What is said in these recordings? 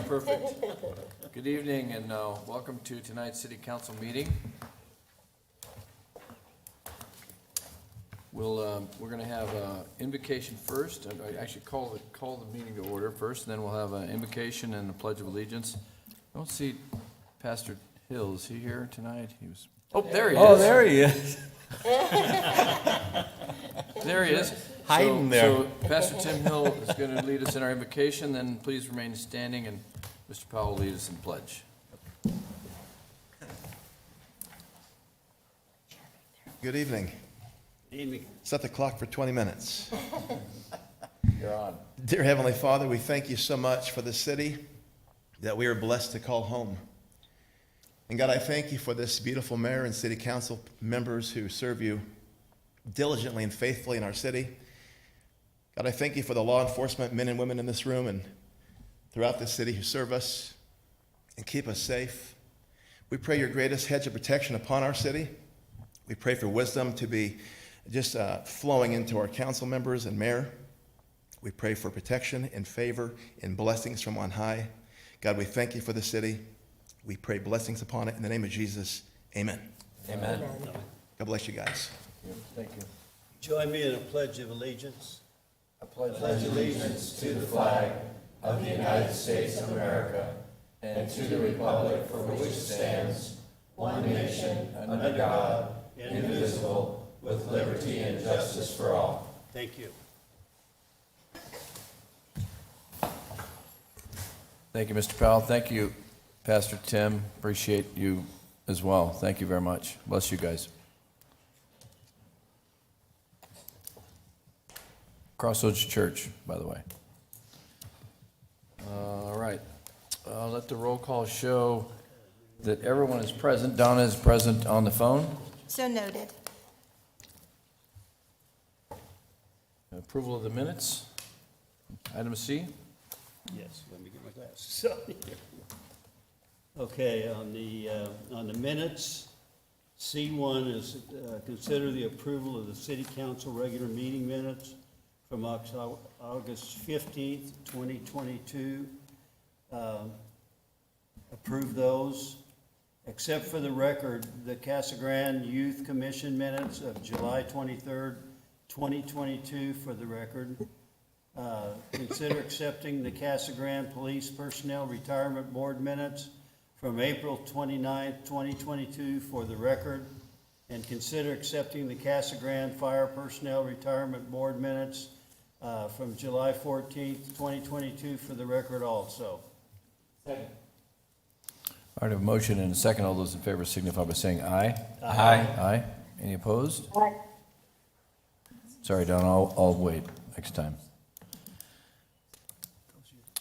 Perfect. Good evening and welcome to tonight's City Council meeting. We're going to have invocation first. I actually call the meeting to order first, and then we'll have an invocation and a pledge of allegiance. I don't see Pastor Hill. Is he here tonight? There he is. Oh, there he is. There he is. Hiding there. So Pastor Tim Hill is going to lead us in our invocation, then please remain standing, and Mr. Powell will lead us in pledge. Good evening. Set the clock for 20 minutes. You're on. Dear Heavenly Father, we thank you so much for the city that we are blessed to call home. And God, I thank you for this beautiful mayor and city council members who serve you diligently and faithfully in our city. God, I thank you for the law enforcement men and women in this room and throughout this city who serve us and keep us safe. We pray your greatest hedge of protection upon our city. We pray for wisdom to be just flowing into our council members and mayor. We pray for protection and favor and blessings from on high. God, we thank you for the city. We pray blessings upon it. In the name of Jesus, amen. Amen. God bless you guys. Thank you. Join me in a pledge of allegiance. I pledge allegiance to the flag of the United States of America and to the republic for which it stands, one nation, under God, indivisible, with liberty and justice for all. Thank you. Thank you, Mr. Powell. Thank you, Pastor Tim. Appreciate you as well. Thank you very much. Bless you guys. Crossroads Church, by the way. All right. Let the roll call show that everyone is present. Donna is present on the phone. So noted. Approval of the minutes. Item C. Yes, let me get my glasses. Okay, on the minutes, C1 is consider the approval of the city council regular meeting minutes from August 15th, 2022. Approve those, except for the record, the Casa Grande Youth Commission minutes of July 23rd, 2022 for the record. Consider accepting the Casa Grande Police Personnel Retirement Board minutes from April 29, 2022 for the record. And consider accepting the Casa Grande Fire Personnel Retirement Board minutes from July 14th, 2022 for the record also. All right, I have a motion and a second. All those in favor signify by saying aye. Aye. Aye. Any opposed? Sorry, Don, I'll wait next time.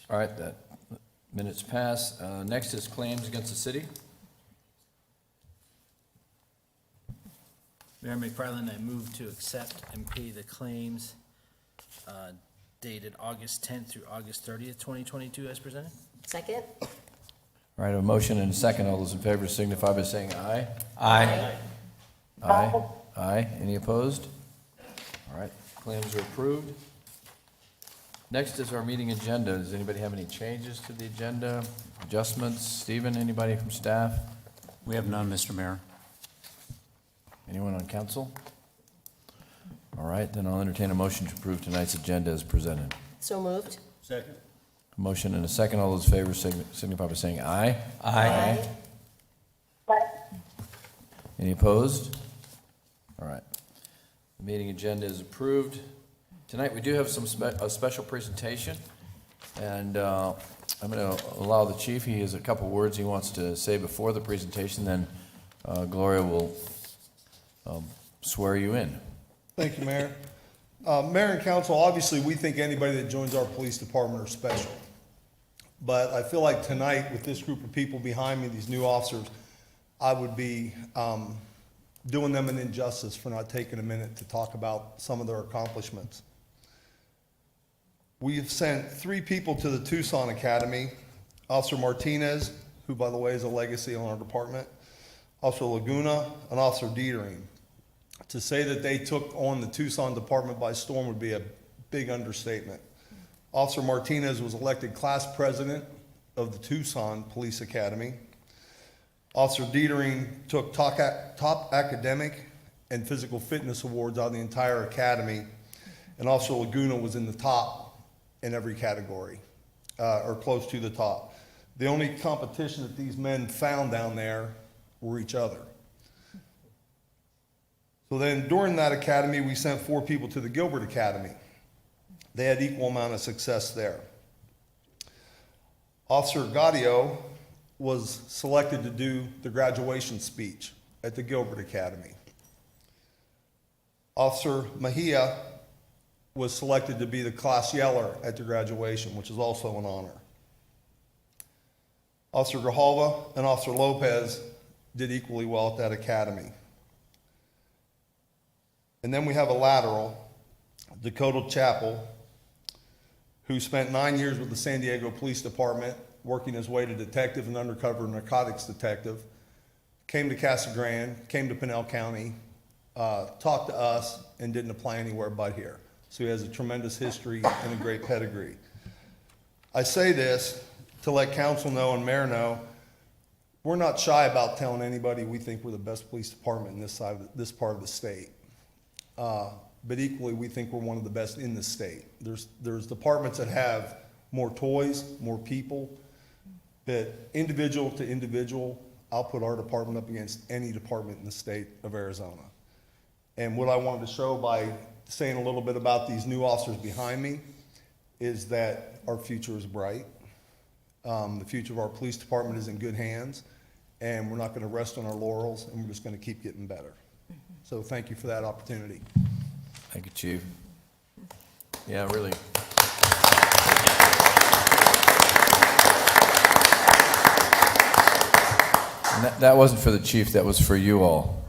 All right, that minutes pass. Next is claims against the city. Mayor McFarland, I move to accept and pay the claims dated August 10th through August 30th, 2022 as presented. Second? All right, I have a motion and a second. All those in favor signify by saying aye. Aye. Aye. Aye. Any opposed? All right, claims are approved. Next is our meeting agenda. Does anybody have any changes to the agenda, adjustments? Stephen, anybody from staff? We have none, Mr. Mayor. Anyone on council? All right, then I'll entertain a motion to approve tonight's agenda as presented. So moved? Second. A motion and a second. All those in favor signify by saying aye. Aye. Any opposed? All right. The meeting agenda is approved. Tonight, we do have a special presentation, and I'm going to allow the chief, he has a couple words he wants to say before the presentation, then Gloria will swear you in. Thank you, Mayor. Mayor and council, obviously, we think anybody that joins our police department are special. But I feel like tonight, with this group of people behind me, these new officers, I would be doing them an injustice for not taking a minute to talk about some of their accomplishments. We've sent 3 people to the Tucson Academy. Officer Martinez, who, by the way, is a legacy on our department, Officer Laguna, and Officer Dietering. To say that they took on the Tucson department by storm would be a big understatement. Officer Martinez was elected class president of the Tucson Police Academy. Officer Dietering took top academic and physical fitness awards out of the entire academy, and Officer Laguna was in the top in every category, or close to the top. The only competition that these men found down there were each other. So then during that academy, we sent 4 people to the Gilbert Academy. They had equal amount of success there. Officer Gaudio was selected to do the graduation speech at the Gilbert Academy. Officer Mejia was selected to be the class yeller at the graduation, which is also an honor. Officer Grijalva and Officer Lopez did equally well at that academy. And then we have a lateral, Dakota Chappell, who spent 9 years with the San Diego Police Department, working his way to detective and undercover narcotics detective, came to Casa Grande, came to Pinal County, talked to us, and didn't apply anywhere but here. So he has a tremendous history and a great pedigree. I say this to let council know and mayor know, we're not shy about telling anybody we think we're the best police department in this part of the state. But equally, we think we're one of the best in the state. There's departments that have more toys, more people, but individual to individual, I'll put our department up against any department in the state of Arizona. And what I wanted to show by saying a little bit about these new officers behind me is that our future is bright. The future of our police department is in good hands, and we're not going to rest on our laurels, and we're just going to keep getting better. So thank you for that opportunity. Thank you, Chief. Yeah, really. And that wasn't for the chief, that was for you all.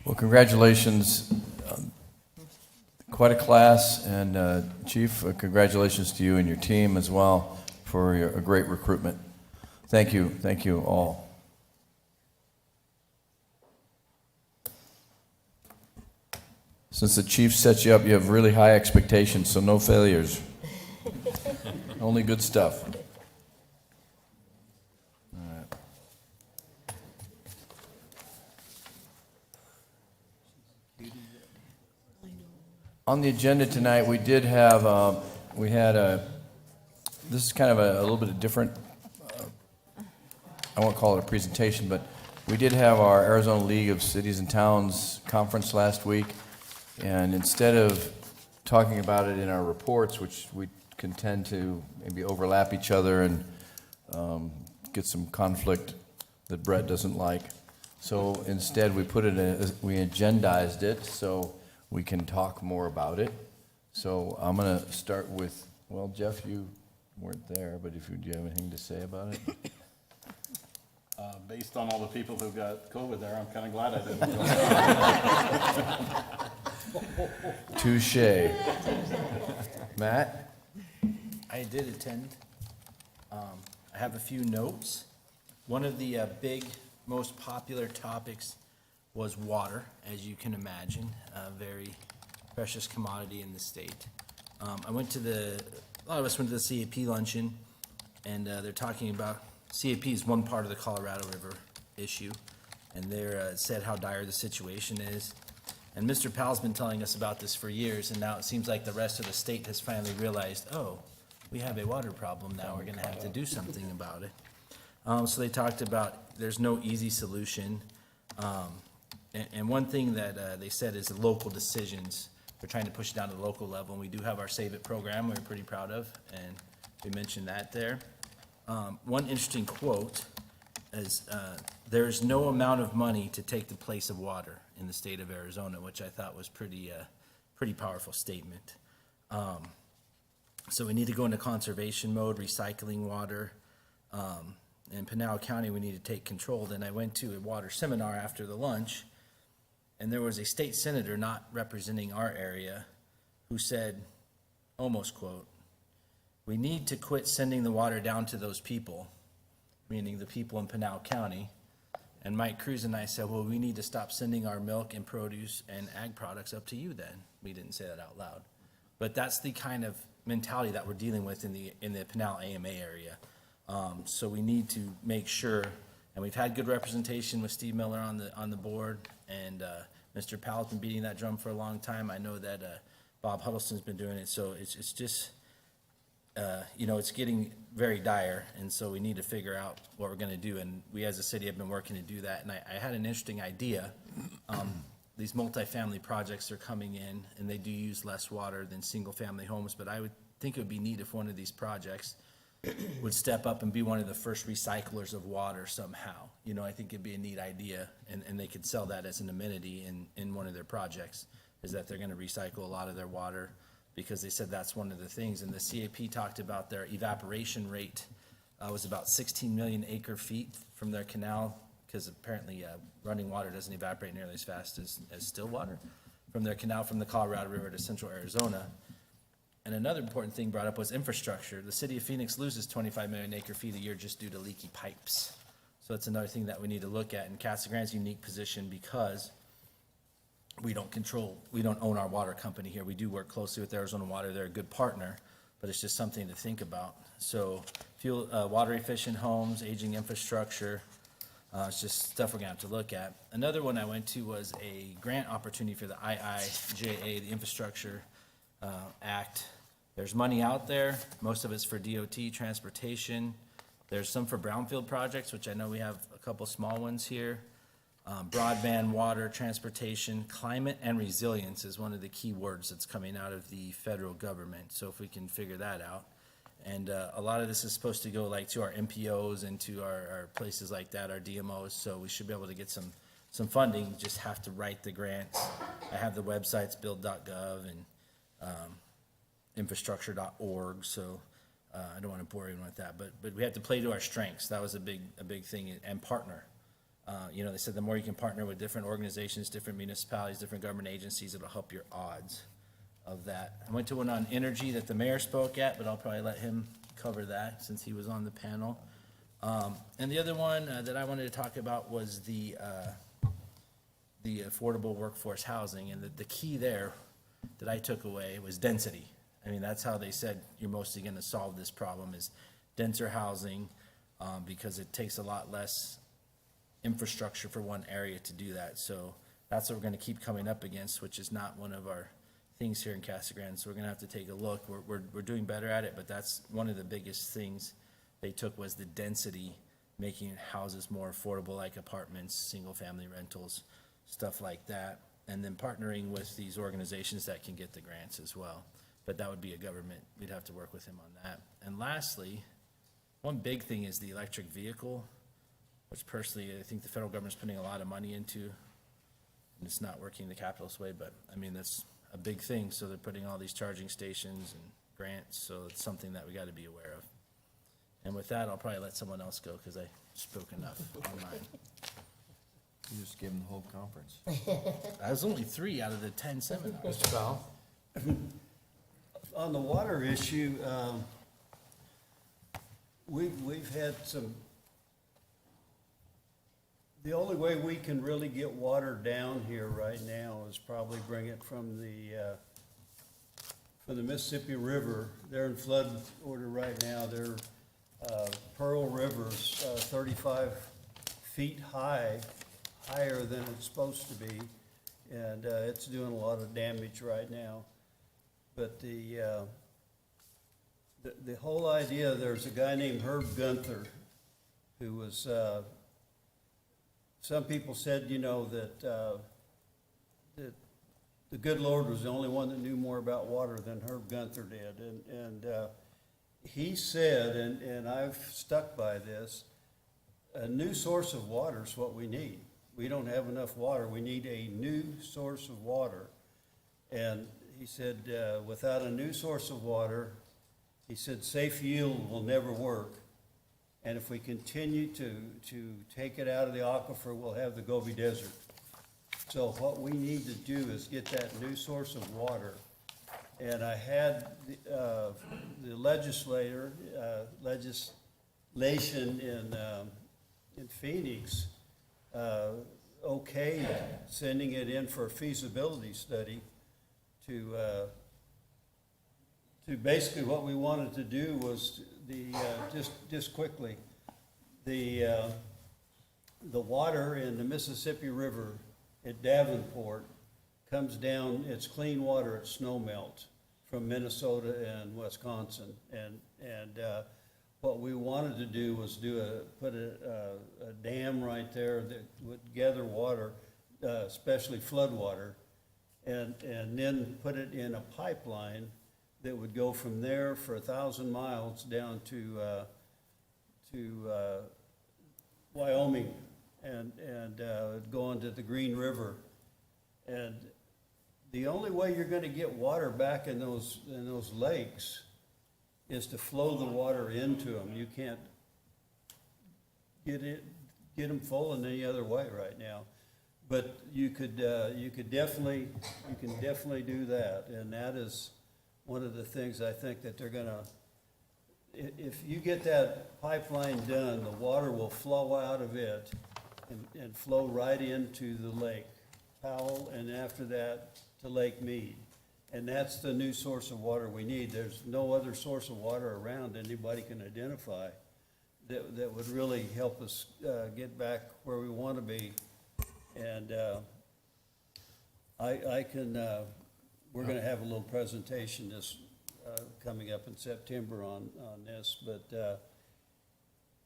Well, congratulations. Quite a class, and Chief, congratulations to you and your team as well for a great recruitment. Thank you all. Since the chief sets you up, you have really high expectations, so no failures. Only good stuff. All right. On the agenda tonight, we did have, this is kind of a little bit of different, I won't call it a presentation, but we did have our Arizona League of Cities and Towns conference last week. And instead of talking about it in our reports, which we can tend to maybe overlap each other and get some conflict that Brett doesn't like. So instead, we we agendized it so we can talk more about it. So I'm going to start with, well, Jeff, you weren't there, but do you have anything to say about it? Based on all the people who got COVID there, I'm kind of glad I didn't go. Touche. Matt? I did attend. I have a few notes. One of the big, most popular topics was water, as you can imagine, a very precious commodity in the state. A lot of us went to the CAP luncheon, and they're talking about, CAP is one part of the Colorado River issue, and they're said how dire the situation is. And Mr. Powell's been telling us about this for years, and now it seems like the rest of the state has finally realized, oh, we have a water problem now, we're gonna have to do something about it. So they talked about there's no easy solution. And one thing that they said is the local decisions. They're trying to push it down to the local level, and we do have our Save It program we're pretty proud of, and we mentioned that there. One interesting quote is, there is no amount of money to take the place of water in the state of Arizona, which I thought was pretty powerful statement. So we need to go into conservation mode, recycling water. In Pinal County, we need to take control. Then I went to a water seminar after the lunch, and there was a state senator not representing our area who said, almost quote, "We need to quit sending the water down to those people," meaning the people in Pinal County. And Mike Cruz and I said, well, we need to stop sending our milk and produce and ag products up to you then. We didn't say that out loud. But that's the kind of mentality that we're dealing with in the Pinal AMA area. So we need to make sure, and we've had good representation with Steve Miller on the board, and Mr. Powell's been beating that drum for a long time. I know that Bob Huddleston's been doing it, so it's just, it's getting very dire, and so we need to figure out what we're gonna do, and we as a city have been working to do that, and I had an interesting idea. These multifamily projects are coming in, and they do use less water than single-family homes, but I would think it would be neat if one of these projects would step up and be one of the first recyclers of water somehow. I think it'd be a neat idea, and they could sell that as an amenity in one of their projects, is that they're gonna recycle a lot of their water, because they said that's one of the things. And the CAP talked about their evaporation rate was about 16 million acre feet from their canal, because apparently running water doesn't evaporate nearly as fast as still water, from their canal from the Colorado River to central Arizona. And another important thing brought up was infrastructure. The city of Phoenix loses 25 million acre feet a year just due to leaky pipes. So that's another thing that we need to look at. And Casa Grande's unique position because we don't own our water company here. We do work closely with Arizona Water. They're a good partner, but it's just something to think about. So water efficient homes, aging infrastructure, it's just stuff we're gonna have to look at. Another one I went to was a grant opportunity for the IIJA, the Infrastructure Act. There's money out there. Most of it's for DOT, transportation. There's some for brownfield projects, which I know we have a couple small ones here. Broadband, water, transportation, climate, and resilience is one of the key words that's coming out of the federal government. So if we can figure that out. And a lot of this is supposed to go like to our MPOs and to our places like that, our DMOs. So we should be able to get some funding, just have to write the grants. I have the websites, build.gov and infrastructure.org. So I don't want to bore anyone with that, but we have to play to our strengths. That was a big thing, and partner. You know, they said the more you can partner with different organizations, different municipalities, different government agencies, it'll help your odds of that. I went to one on energy that the mayor spoke at, but I'll probably let him cover that since he was on the panel. And the other one that I wanted to talk about was the affordable workforce housing, and the key there that I took away was density. I mean, that's how they said you're mostly gonna solve this problem, is denser housing, because it takes a lot less infrastructure for one area to do that. So that's what we're gonna keep coming up against, which is not one of our things here in Casa Grande. So we're gonna have to take a look. We're doing better at it, but that's one of the biggest things they took, was the density, making houses more affordable, like apartments, single-family rentals, stuff like that. And then partnering with these organizations that can get the grants as well. But that would be a government, we'd have to work with him on that. And lastly, one big thing is the electric vehicle, which personally, I think the federal government's putting a lot of money into, and it's not working the capitalist way, but, I mean, that's a big thing, so they're putting all these charging stations and grants, so it's something that we gotta be aware of. And with that, I'll probably let someone else go, because I spoke enough on mine. You just gave them the whole conference. I was only 3 out of the 10 seminars. Mr. Powell? On the water issue, we've had some, the only way we can really get water down here right now is probably bring it from the Mississippi River. They're in flood order right now. They're, Pearl River's 35 feet high, higher than it's supposed to be, and it's doing a lot of damage right now. But the whole idea, there's a guy named Herb Gunther, who was, some people said, you know, that the good Lord was the only one that knew more about water than Herb Gunther did. And he said, and I've stuck by this, a new source of water is what we need. We don't have enough water. We need a new source of water. And he said, without a new source of water, he said, safe yield will never work. And if we continue to take it out of the aquifer, we'll have the Gobi Desert. So what we need to do is get that new source of water. And I had the legislation in Phoenix okay sending it in for a feasibility study to basically what we wanted to do was just quickly, the water in the Mississippi River at Davenport comes down, it's clean water at snowmelt from Minnesota and Wisconsin. And what we wanted to do was put a dam right there that would gather water, especially flood water, and then put it in a pipeline that would go from there for 1,000 miles down to Wyoming and go into the Green River. And the only way you're gonna get water back in those lakes is to flow the water into them. You can't get them full in any other way right now. But you can definitely do that, and that is one of the things I think that they're gonna, if you get that pipeline done, the water will flow out of it and flow right into the Lake Powell, and after that to Lake Mead. And that's the new source of water we need. There's no other source of water around anybody can identify that would really help us get back where we want to be. And we're going to have a little presentation coming up in September on this, but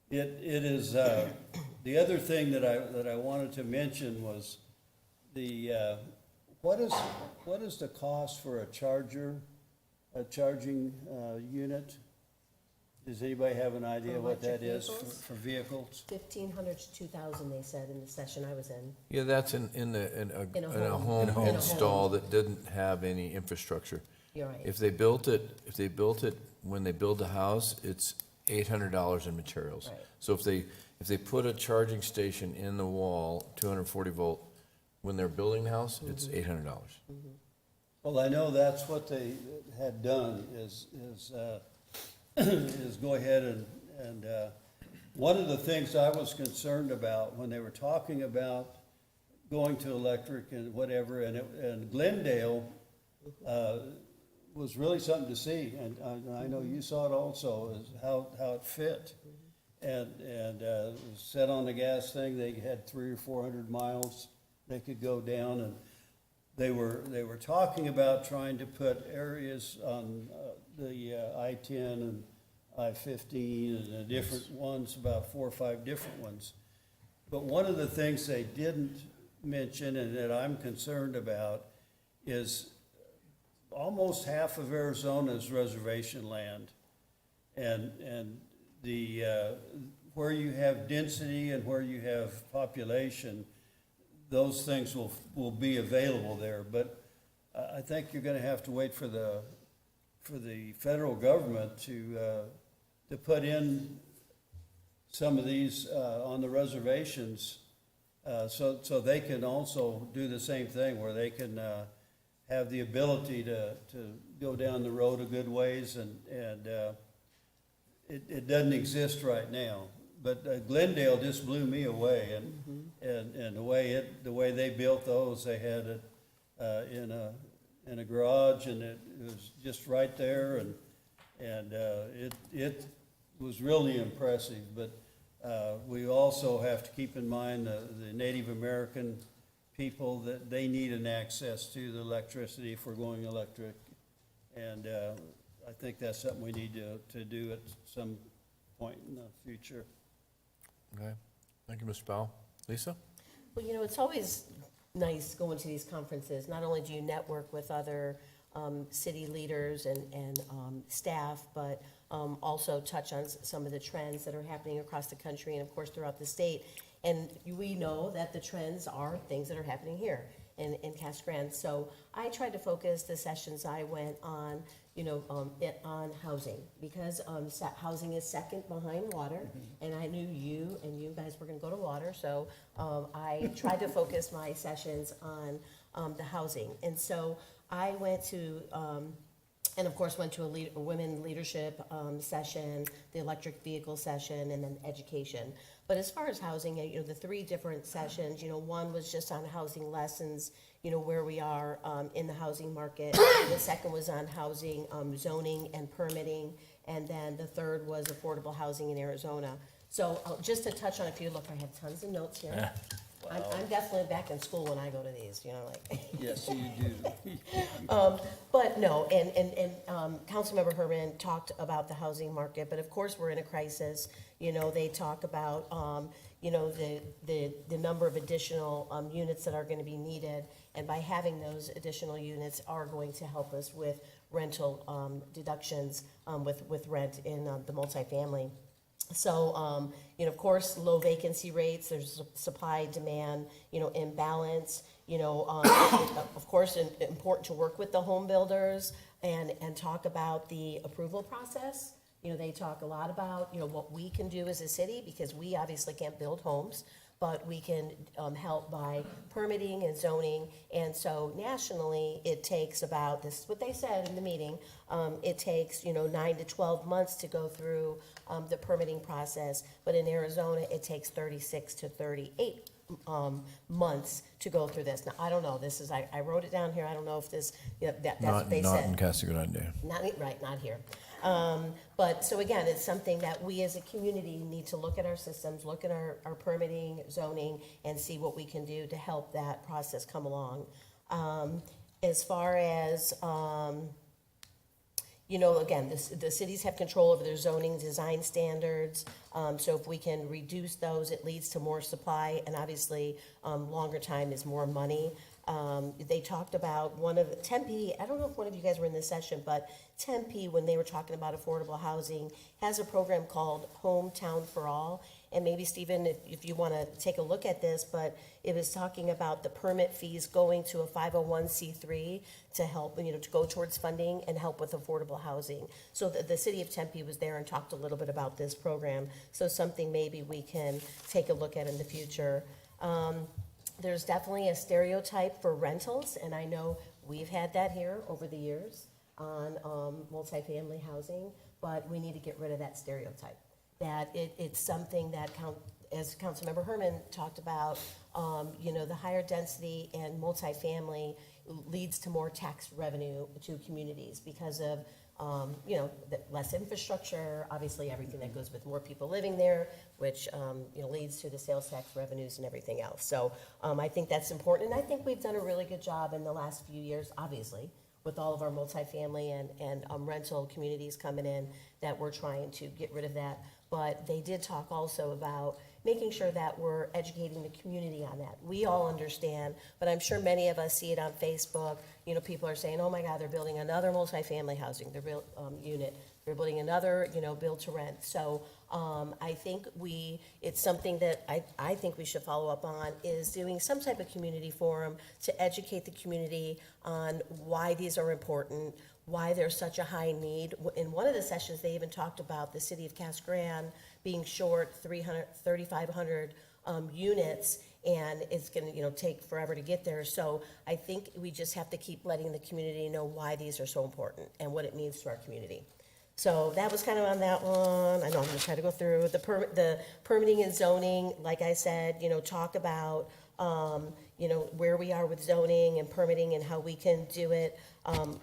it is the other thing that I wanted to mention was the what is the cost for a charging unit? Does anybody have an idea For what that electric is vehicles? for vehicles? 1,500 to 2,000, they said in the session I was in. Yeah, that's in a In a home home. In a install that didn't have any infrastructure. You're right. If they built it, when they build the house, it's $800 in materials. Right. So if they put a charging station in the wall, 240 volt, when they're building the house, it's $800. Well, I know that's what they had done is is go ahead and one of the things I was concerned about when they were talking about going to electric and whatever, and Glendale, was really something to see, and I know you saw it also, is how it fit. And set on the gas thing, they had 300 or 400 miles they could go down, and they were talking about trying to put areas on the I-10 and I-15 and the different ones, about 4 or 5 different ones. But one of the things they didn't mention and that I'm concerned about is almost half of Arizona is reservation land. And the, where you have density and where you have population, those things will be available there. But I think you're gonna have to wait for the federal government to put in some of these on the reservations, so they can also do the same thing, where they can have the ability to go down the road a good ways, and it doesn't exist right now. But Glendale just blew me away, and the way they built those, they had it in a garage, and it was just right there, and it was really impressive. But we also have to keep in mind the Native American people, that they need an access to the electricity if we're going electric. And I think that's something we need to do at some point in the future. Okay, thank you, Mr. Powell. Lisa? Well, you know, it's always nice going to these conferences. Not only do you network with other city leaders and staff, but also touch on some of the trends that are happening across the country and, of course, throughout the state. And we know that the trends are things that are happening here in Casa Grande. So I tried to focus the sessions I went on, you know, on housing, because housing is second behind water, and I knew you guys were going to go to water, so I tried to focus my sessions on the housing. And so I went to, and of course went to a women leadership session, the electric vehicle session, and then education. But as far as housing, you know, the 3 different sessions, you know, one was just on housing lessons, you know, where we are in the housing market. The second was on housing zoning and permitting. And then the third was affordable housing in Arizona. So just to touch on a few, look, I have tons of notes here. I'm definitely back in school when I go to these, you know, like. Yes, you do. But no, and Councilmember Herman talked about the housing market, but of course, we're in a crisis. You know, they talk about, you know, the number of additional units that are going to be needed, and by having those additional units are going to help us with rental deductions with rent in the multifamily. So, you know, of course, low vacancy rates, there's supply, demand, you know, imbalance, you know, of course, important to work with the home builders and talk about the approval process. You know, they talk a lot about, you know, what we can do as a city, because we obviously can't build homes, but we can help by permitting and zoning. And so nationally, it takes about, this is what they said in the meeting, it takes, you know, 9 to 12 months to go through the permitting process. But in Arizona, it takes 36 to 38 months to go through this. Now, I don't know, this is, I wrote it down here, I don't know if this, you know, that's what they said. Not in Casa Grande. Not here. But, so again, it's something that we as a community need to look at our systems, look at our permitting, zoning, and see what we can do to help that process come along. As far as, you know, again, the cities have control over their zoning design standards. So if we can reduce those, it leads to more supply, and obviously, longer time is more money. They talked about Tempe, I don't know if one of you guys were in this session, but Tempe, when they were talking about affordable housing, has a program called Hometown for All. and maybe Stephen, if you want to take a look at this, but it was talking about the permit fees going to a 501c3 to help, to go towards funding and help with affordable housing. So the city of Tempe was there and talked a little bit about this program, so something maybe we can take a look at in the future. There's definitely a stereotype for rentals, and I know we've had that here over the years on multifamily housing, but we need to get rid of that stereotype. That it's something that, as Councilmember Herman talked about, the higher density and multifamily leads to more tax revenue to communities because of the less infrastructure, obviously everything that goes with more people living there, which, leads to the sales tax revenues and everything else. So I think that's important, and I think we've done a really good job in the last few years, obviously, with all of our multifamily and rental communities coming in, that we're trying to get rid of that. But they did talk also about making sure that we're educating the community on that. We all understand, but I'm sure many of us see it on Facebook. People are saying, oh my God, they're building another multifamily housing, unit. They're building another, build to rent. So I think it's something that I think we should follow up on, is doing some type of community forum to educate the community on why these are important, why there's such a high need. In one of the sessions, they even talked about the city of Casa Grande being short 3,500 units, and it's going to take forever to get there. So I think we just have to keep letting the community know why these are so important and what it means to our community. So that was kind of on that one. I know I'm going to try to go through the permitting and zoning. Like I said, talk about where we are with zoning and permitting and how we can do it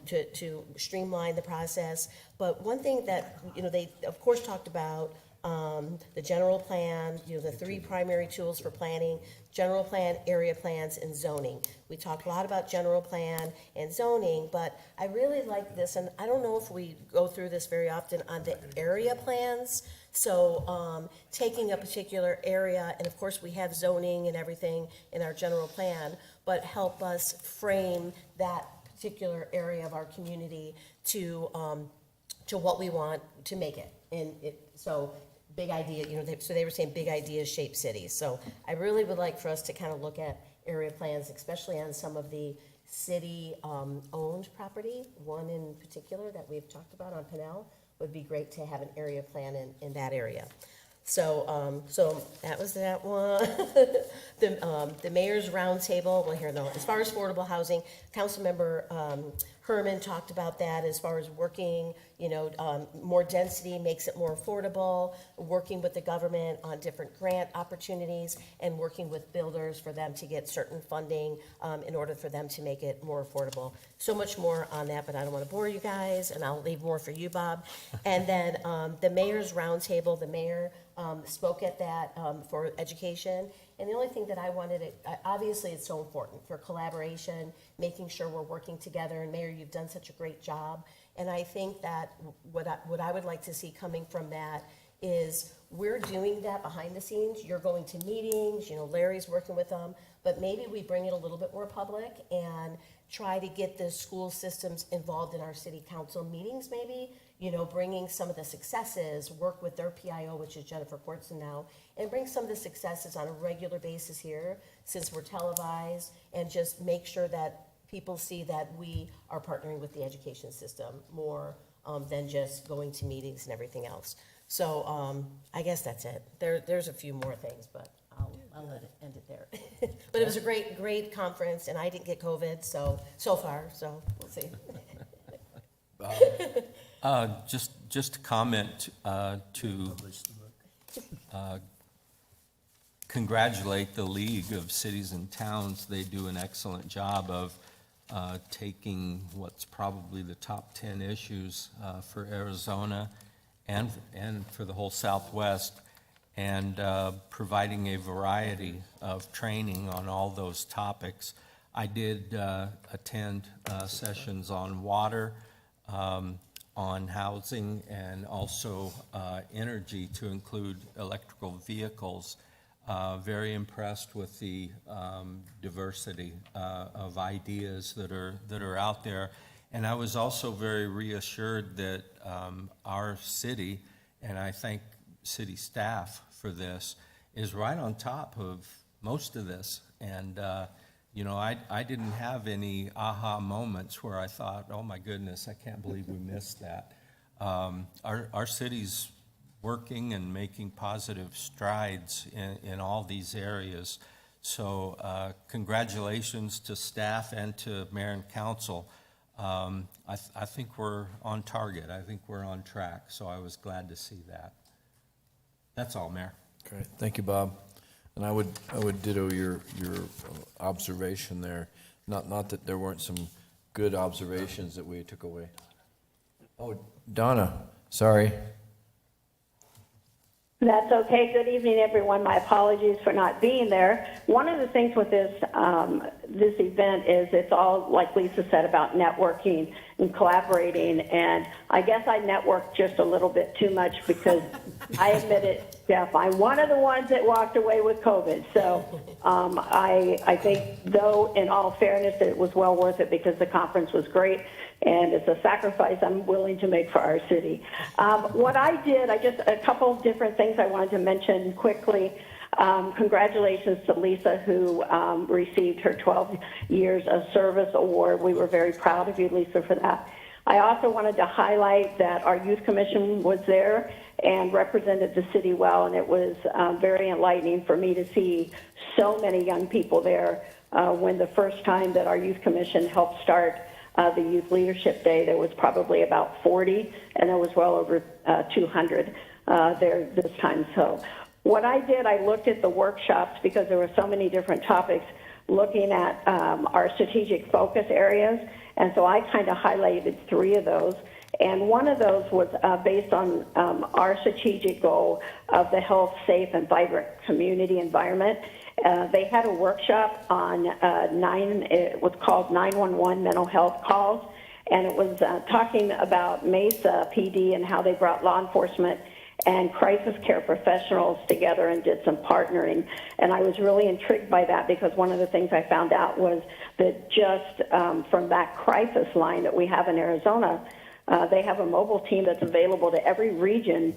to streamline the process. But one thing that they of course talked about, the general plan, the three primary tools for planning: general plan, area plans, and zoning. We talk a lot about general plan and zoning, but I really like this, and I don't know if we go through this very often on the area plans. So taking a particular area, and of course we have zoning and everything in our general plan, but help us frame that particular area of our community to what we want to make it. And so big idea, so they were saying big ideas shape cities. So I really would like for us to kind of look at area plans, especially on some of the city owned property. One in particular that we've talked about on Pinell would be great to have an area plan in that area. So so that was that one. The mayor's roundtable. Well, here, no. As far as affordable housing, Councilmember Herman talked about that as far as working, more density makes it more affordable, working with the government on different grant opportunities, and working with builders for them to get certain funding in order for them to make it more affordable. So much more on that, but I don't want to bore you guys, and I'll leave more for you, Bob. And then the mayor's roundtable, the mayor spoke at that for education. And the only thing that I wanted to, obviously it's so important for collaboration, making sure we're working together. And Mayor, you've done such a great job. And I think that what I would like to see coming from that is we're doing that behind the scenes. You're going to meetings, Larry's working with them, but maybe we bring it a little bit more public and try to get the school systems involved in our city council meetings maybe, bringing some of the successes, work with their PIO, which is Jennifer Quartzen now, and bring some of the successes on a regular basis here, since we're televised, and just make sure that people see that we are partnering with the education system more than just going to meetings and everything else. So I guess that's it. There's a few more things, but I'll let it end it there. But it was a great conference, and I didn't get COVID, so far, so we'll see. Just a comment to congratulate the League of Cities and Towns. They do an excellent job of taking what's probably the top 10 issues for Arizona and for the whole Southwest, and providing a variety of training on all those topics. I did attend sessions on water, on housing, and also energy, to include electrical vehicles. Very impressed with the diversity of ideas that are out there. And I was also very reassured that our city, and I thank city staff for this is right on top of most of this. And, you know, I didn't have any aha moments where I thought, oh my goodness, I can't believe we missed that. Our city's working and making positive strides in all these areas. So congratulations to staff and to mayor and council. I think we're on target. I think we're on track. So I was glad to see that. That's all, Mayor. Great, thank you, Bob. And I would ditto your observation there. Not that there weren't some good observations that we took away. Oh, Donna, sorry. That's okay. Good evening, everyone. My apologies for not being there. One of the things with this this event is it's all, like Lisa said, about networking and collaborating. And I guess I networked just a little bit too much because I admit it, Jeff, I'm one of the ones that walked away with COVID. So I think, though, in all fairness, it was well worth it because the conference was great. And it's a sacrifice I'm willing to make for our city. What I did, a couple of different things I wanted to mention quickly. Congratulations to Lisa, who received her 12 years of service award. We were very proud of you, Lisa, for that. I also wanted to highlight that our youth commission was there and represented the city well, and it was very enlightening for me to see so many young people there when the first time that our youth commission helped start the Youth Leadership Day, there was probably about 40, and there was well over 200 there this time. So what I did, I looked at the workshops because there were so many different topics looking at our strategic focus areas, and so I kind of highlighted 3 of those. And one of those was based on our strategic goal of the health, safe, and vibrant community environment. They had a workshop on it was called 911 mental health calls, and it was talking about Mesa PD and how they brought law enforcement and crisis care professionals together and did some partnering. And I was really intrigued by that because one of the things I found out was that just from that crisis line that we have in Arizona, they have a mobile team that's available to every region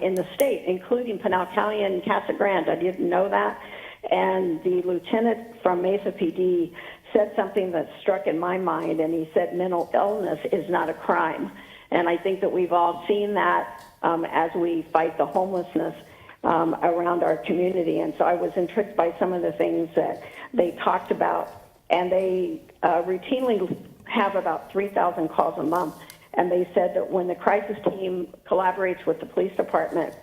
in the state, including Pinal County and Casa Grande. I didn't know that. And the lieutenant from Mesa PD said something that struck in my mind, and he said mental illness is not a crime. And I think that we've all seen that as we fight the homelessness around our community. And so I was intrigued by some of the things that they talked about. And they routinely have about 3,000 calls a month. And they said that when the crisis team collaborates with the police department,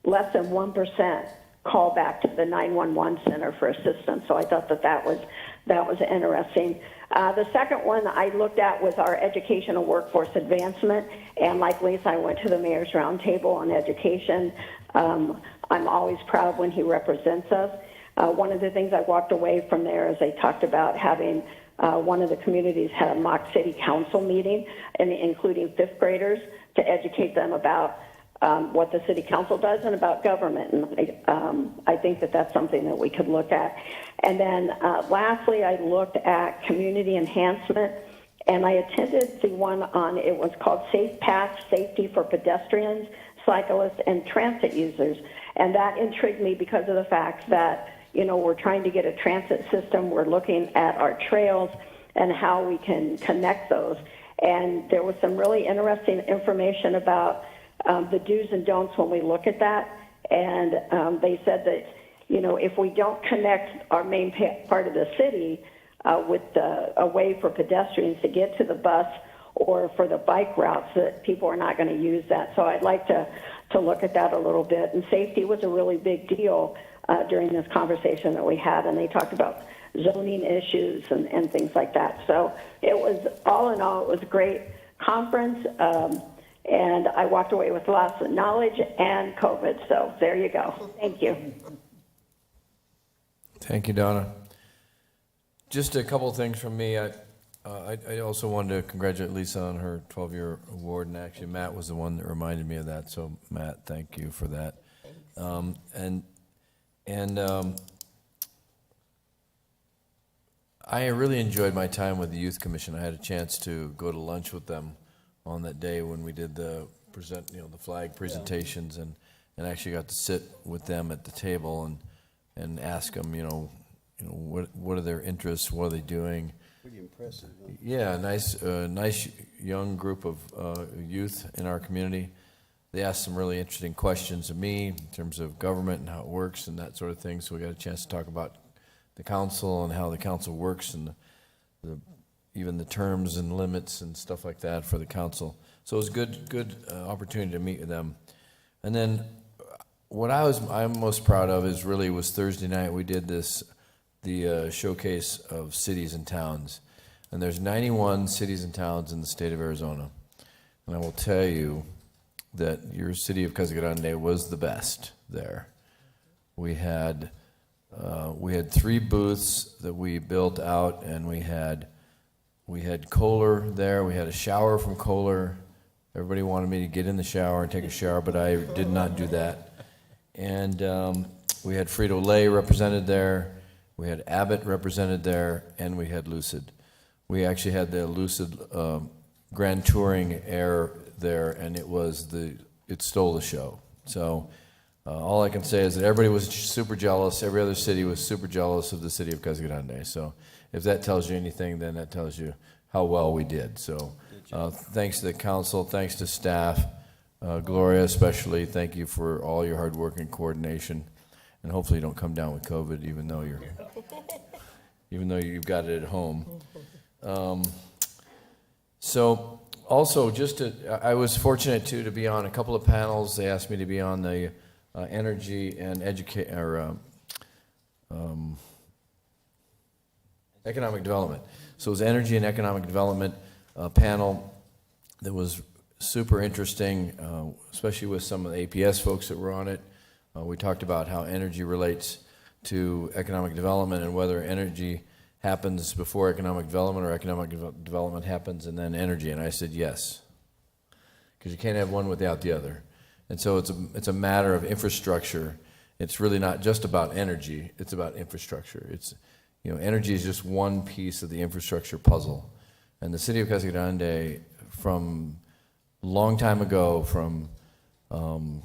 less than 1% call back to the 911 center for assistance. So I thought that was interesting. The second one I looked at was our educational workforce advancement. And like Lisa, I went to the Mayor's Roundtable on education. I'm always proud when he represents us. One of the things I walked away from there is they talked about having one of the communities had a mock city council meeting, and including 5th graders, to educate them about what the city council does and about government. And I think that that's something that we could look at. And then lastly, I looked at community enhancement, and I attended the one on, it was called Safe Path Safety for Pedestrians, Cyclists, and Transit Users. And that intrigued me because of the fact that, you know, we're trying to get a transit system. We're looking at our trails and how we can connect those. And there was some really interesting information about the do's and don'ts when we look at that. And they said that, you know, if we don't connect our main part of the city with a way for pedestrians to get to the bus or for the bike routes, that people are not going to use that. So I'd like to look at that a little bit. And safety was a really big deal during this conversation that we had, and they talked about zoning issues and things like that. So it was, all in all, it was a great conference, and I walked away with lots of knowledge and COVID. So there you go. Thank you. Thank you, Donna. Just a couple of things from me. I also wanted to congratulate Lisa on her 12-year award, and actually Matt was the one that reminded me of that. So Matt, thank you for that. I really enjoyed my time with the Youth Commission. I had a chance to go to lunch with them on that day when we did the flag presentations, and actually got to sit with them at the table and ask them, what are their interests, what are they doing? Pretty impressive, huh? Yeah, nice young group of youth in our community. They asked some really interesting questions of me in terms of government and how it works and that sort of thing. So we got a chance to talk about the council and how the council works and even the terms and limits and stuff like that for the council. So it was a good opportunity to meet with them. And then what I'm most proud of was Thursday night. We did the showcase of cities and towns. And there's 91 cities and towns in the state of Arizona. And I will tell you that your city of Casa Grande was the best there. We had 3 booths that we built out, and we had Kohler there. We had a shower from Kohler. Everybody wanted me to get in the shower and take a shower, but I did not do that. And we had Frito-Lay represented there. We had Abbott represented there, and we had Lucid. We actually had the Lucid Grand Touring Air there, and it stole the show. So all I can say is that everybody was super jealous. Every other city was super jealous of the city of Casa Grande. So if that tells you anything, then that tells you how well we did. So thanks to the council, thanks to staff, Gloria especially, thank you for all your hard work and coordination. And hopefully you don't come down with COVID, even though you've got it at home. So also, I was fortunate to be on a couple of panels. They asked me to be on the energy and economic development. So it was energy and economic development panel that was super interesting, especially with some of the APS folks that were on it. We talked about how energy relates to economic development and whether energy happens before economic development or economic development happens and then energy. And I said yes, because you can't have one without the other. And so it's a matter of infrastructure. It's really not just about energy, it's about infrastructure. Energy is just one piece of the infrastructure puzzle. And the city of Casa Grande, from a long time ago, from the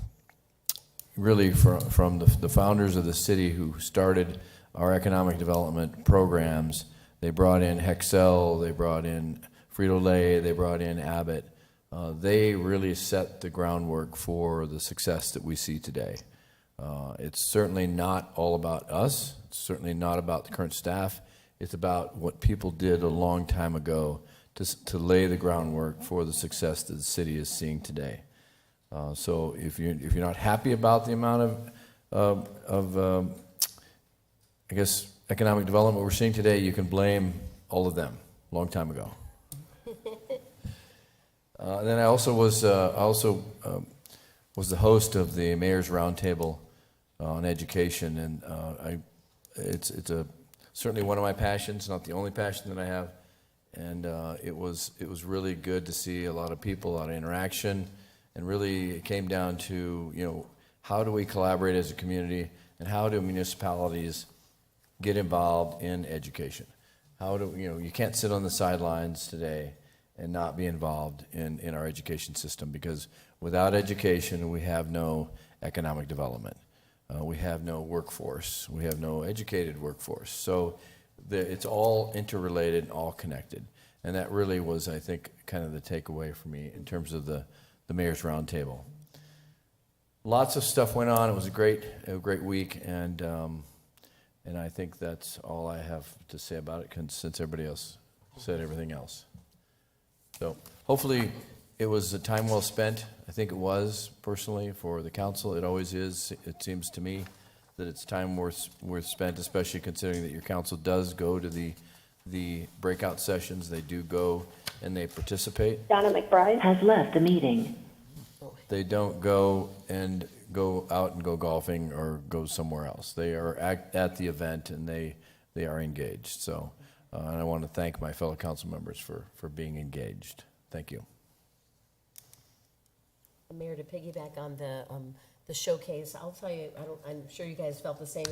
founders of the city who started our economic development programs, they brought in Hexcel, they brought in Frito-Lay, they brought in Abbott. They really set the groundwork for the success that we see today. It's certainly not all about us. It's certainly not about the current staff. It's about what people did a long time ago to lay the groundwork for the success that the city is seeing today. So if you're not happy about the amount of economic development we're seeing today, you can blame all of them a long time ago. And then I also was the host of the Mayor's Roundtable on education, and it's certainly one of my passions, not the only passion that I have. And it was really good to see a lot of people, a lot of interaction, and really it came down to how do we collaborate as a community, and how do municipalities get involved in education? How do you can't sit on the sidelines today and not be involved in our education system, because without education we have no economic development. We have no workforce. We have no educated workforce. So it's all interrelated and all connected. And that really was, I think, kind of the takeaway for me in terms of the Mayor's Roundtable. Lots of stuff went on. It was a great week, and I think that's all I have to say about it, since everybody else said everything else. So hopefully it was a time well spent. I think it was, personally, for the council. It always is. It seems to me that it's time worth spent, especially considering that your council does go to the breakout sessions. They do go and they participate. Donna McBride has left the meeting. They don't go out and go golfing or go somewhere else. They are at the event, and they are engaged. So, and I want to thank my fellow council members for being engaged. Thank you. Mayor, to piggyback on the showcase, I'll tell you, I'm sure you guys felt the same.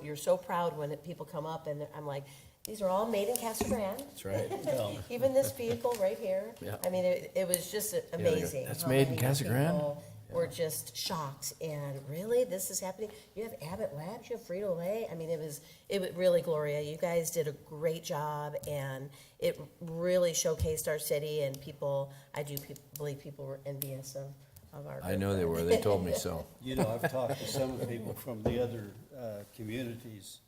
You're so proud when people come up, and I'm like, these are all made in Casa Grande. That's right. Even this vehicle right here. Yeah. I mean, it was just amazing. That's how made in many Casa Grande? people were just shocked and, really, this is happening? You have Abbott Labs, you have Frito-Lay? I mean, it was really, Gloria, you guys did a great job, and it really showcased our city, and people, I do believe people were envious of our. I know they were, they told me so. You know, I've talked to some of the people from the other communities,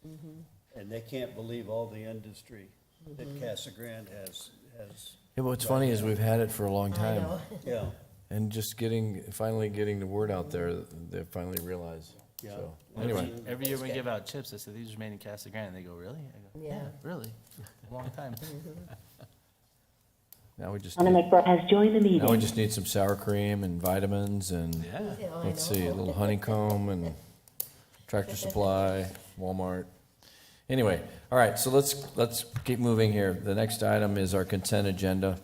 and they can't believe all the industry that Casa Grande has. Yeah, but what's funny is we've had it for a long I time. know. Yeah, And just finally getting the word out there, they finally realize. Yeah. So, anyway, Every year we give out chips, I say, these are made in Casa Grande, and they go, really? I go, Yeah. really? A long time. now we just Anna need, McBride has joined the meeting. now we just need some sour cream and vitamins and, Yeah. Yeah, I let's know. see, a little honeycomb and Tractor Supply, Walmart. Anyway, all right, so let's keep moving here. The next item is our consent agenda.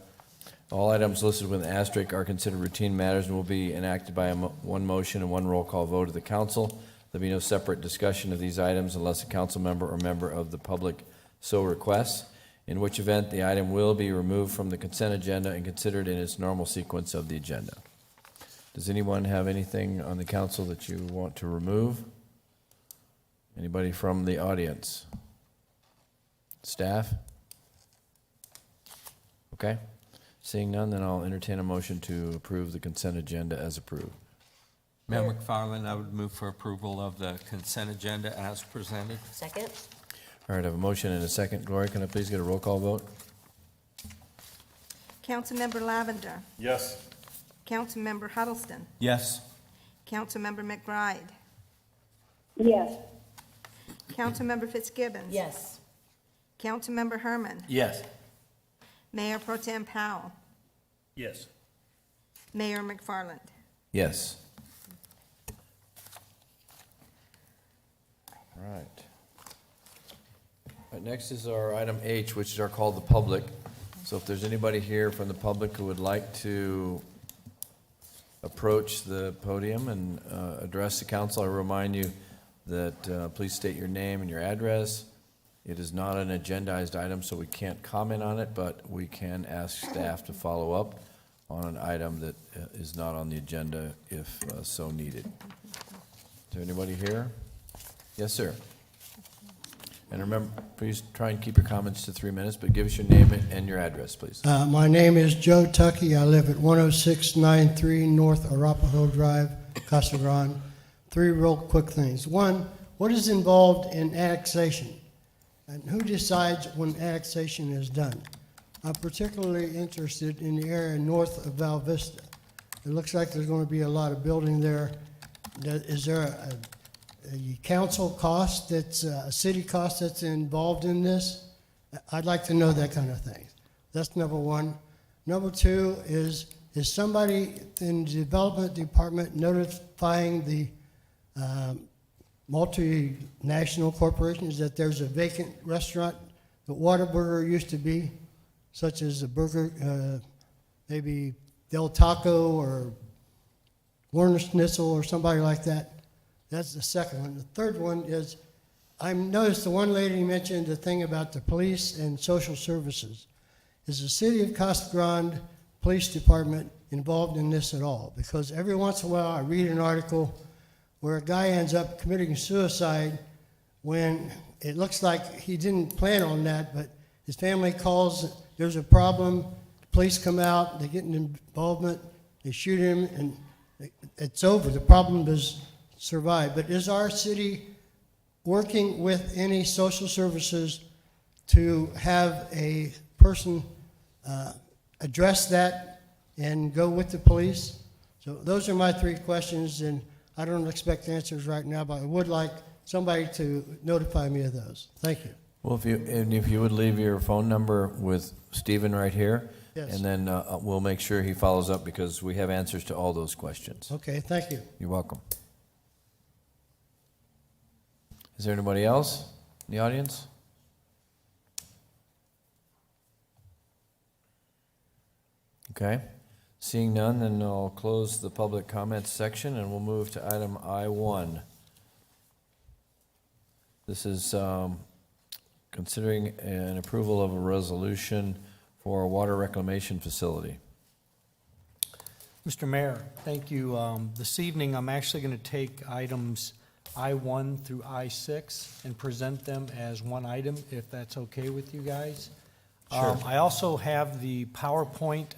All items listed with an asterisk are considered routine matters and will be enacted by one motion and one roll call vote of the council. There'll be no separate discussion of these items unless a council member or member of the public so requests, in which event the item will be removed from the consent agenda and considered in its normal sequence of the agenda. Does anyone have anything on the council that you want to remove? Anybody from the audience? Staff? Okay. Seeing none, then I'll entertain a motion to approve the consent agenda as approved. Mayor McFarland, I would move for approval of the consent agenda as presented. Second? All right, I have a motion and a second. Gloria, can I please get a roll call vote? Councilmember Lavender. Yes. Councilmember Huddleston. Yes. Councilmember McBride. Yes. Councilmember Fitzgibbons. Yes. Councilmember Herman. Yes. Mayor Pro Tem Powell. yes. Mayor McFarland. Yes. All right. All right, next is our item H, which is our call to the public. So if there's anybody here from the public who would like to approach the podium and address the council, I remind you that please state your name and your address. It is not an agendized item, so we can't comment on it, but we can ask staff to follow up on an item that is not on the agenda if so needed. Is there anybody here? Yes, sir. And remember, please try and keep your comments to 3 minutes, but give us your name and your address, please. My name is Joe Tuckey. I live at 10693 North Arapahoe Drive, Casa Grande. 3 real quick things. One, what is involved in annexation? And who decides when annexation is done? I'm particularly interested in the area north of Val Vista. It looks like there's going to be a lot of building there. Is there a council cost that's, a city cost that's involved in this? I'd like to know that kind of thing. That's number one. Number two is somebody in the development department notifying the multinational corporations that there's a vacant restaurant that Whataburger used to be, such as a burger, maybe Del Taco or Werner Schnitzel or somebody like that? That's the second one. The third one is, I noticed the one lady mentioned the thing about the police and social services. Is the city of Casa Grande Police Department involved in this at all? Because every once in a while I read an article where a guy ends up committing suicide when it looks like he didn't plan on that, but his family calls, there's a problem, the police come out, they get an involvement, they shoot him, and it's over. The problem is survived. But is our city working with any social services to have a person address that and go with the police? So those are my 3 questions, and I don't expect answers right now, but I would like somebody to notify me of those. Thank you. Well, if you would leave your phone number with Stephen right here, Yes. and then we'll make sure he follows up because we have answers to all those questions. Okay, thank you. You're welcome. Is there anybody else in the audience? Okay. Seeing none, then I'll close the public comments section and we'll move to item I1. This is considering an approval of a resolution for a water reclamation facility. Mr. Mayor, thank you. This evening, I'm actually going to take items I-1 through I-6 and present them as one item, if that's okay with you guys. Sure. I also have the PowerPoint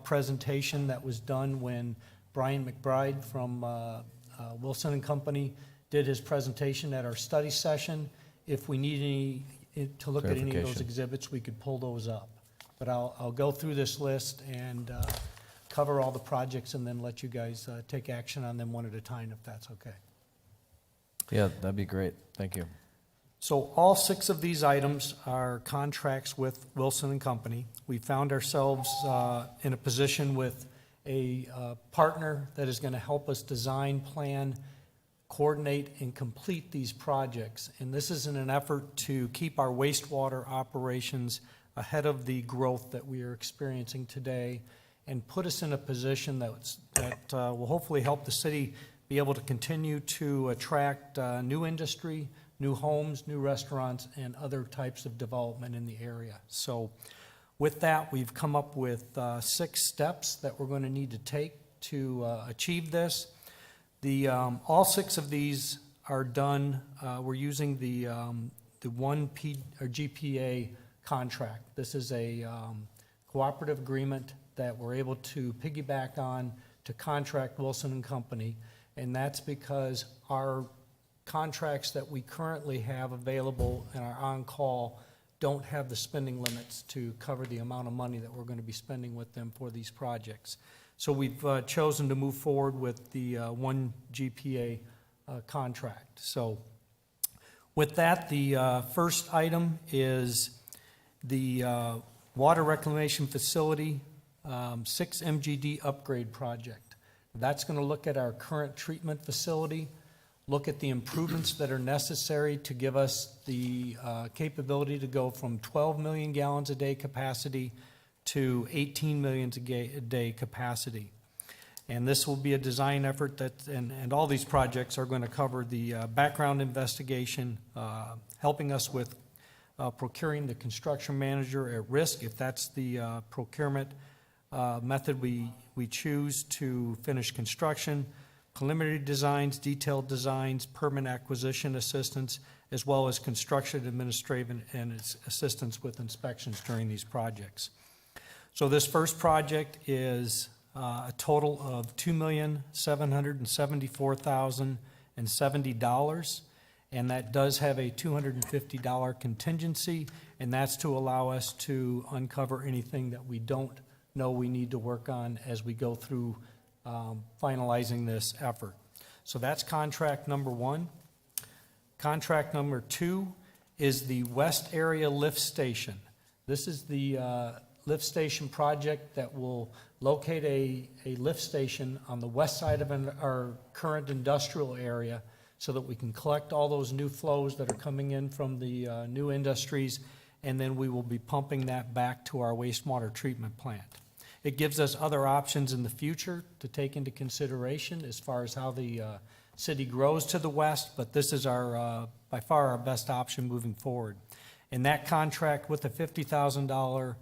presentation that was done when Brian McBride from Wilson and Company did his presentation at our study session. If we need to look at any of those Clarification. exhibits, we could pull those up. But I'll go through this list and cover all the projects and then let you guys take action on them one at a time, if that's okay. Yeah, that'd be great. Thank you. So all 6 of these items are contracts with Wilson and Company. We found ourselves in a position with a partner that is going to help us design, plan, coordinate, and complete these projects. And this is in an effort to keep our wastewater operations ahead of the growth that we are experiencing today and put us in a position that will hopefully help the city be able to continue to attract new industry, new homes, new restaurants, and other types of development in the area. So with that, we've come up with 6 steps that we're going to need to take to achieve this. All 6 of these are done, we're using the 1P or GPA contract. This is a cooperative agreement that we're able to piggyback on to contract Wilson and Company, and that's because our contracts that we currently have available and are on call don't have the spending limits to cover the amount of money that we're going to be spending with them for these projects. So we've chosen to move forward with the 1 GPA contract. So with that, the first item is the water reclamation facility 6 MGD upgrade project. That's going to look at our current treatment facility, look at the improvements that are necessary to give us the capability to go from 12 million gallons a day capacity to 18 million a day capacity. And this will be a design effort and all these projects are going to cover the background investigation, helping us with procuring the construction manager at risk, if that's the procurement method we choose to finish construction, preliminary designs, detailed designs, permit acquisition assistance, as well as construction administrative and assistance with inspections during these projects. So this first project is a total of $2,774,070, and that does have a $250 contingency, and that's to allow us to uncover anything that we don't know we need to work on as we go through finalizing this effort. So that's contract number 1. Contract number 2 is the West Area Lift Station. This is the lift station project that will locate a lift station on the west side of our current industrial area so that we can collect all those new flows that are coming in from the new industries, and then we will be pumping that back to our wastewater treatment plant. It gives us other options in the future to take into consideration as far as how the city grows to the west, but this is our by far our best option moving forward. And that contract with a $50,000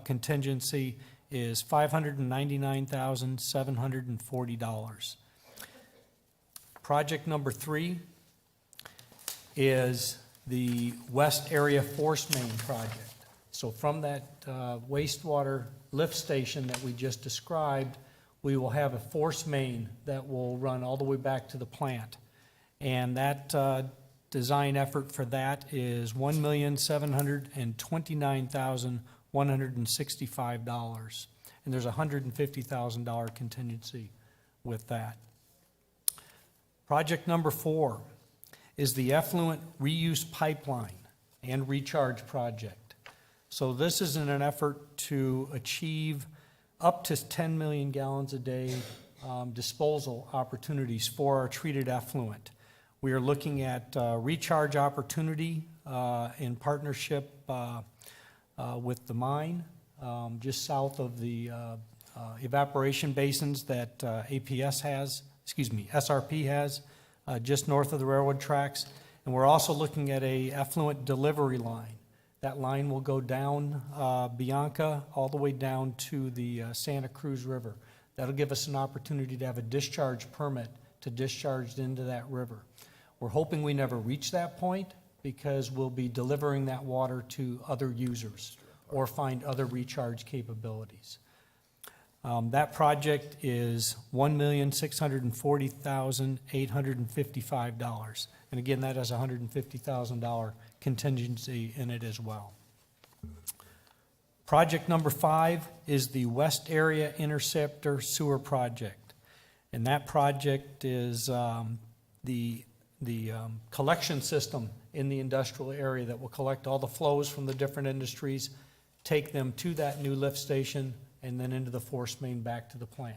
contingency is $599,740. Project number 3 is the West Area Force Main project. So from that wastewater lift station that we just described, we will have a force main that will run all the way back to the plant. And that design effort for that is $1,729,165. And there's a $150,000 contingency with that. Project number 4 is the effluent reuse pipeline and recharge project. So this is in an effort to achieve up to 10 million gallons a day disposal opportunities for our treated effluent. We are looking at recharge opportunity in partnership with the mine just south of the evaporation basins that SRP has just north of the railroad tracks. And we're also looking at a effluent delivery line. That line will go down Bianca all the way down to the Santa Cruz River. That'll give us an opportunity to have a discharge permit to discharge into that river. We're hoping we never reach that point because we'll be delivering that water to other users or find other recharge capabilities. That project is $1,640,855. And again, that has a $150,000 contingency in it as well. Project number 5 is the West Area Interceptor Sewer Project. And that project is the collection system in the industrial area that will collect all the flows from the different industries, take them to that new lift station, and then into the force main back to the plant.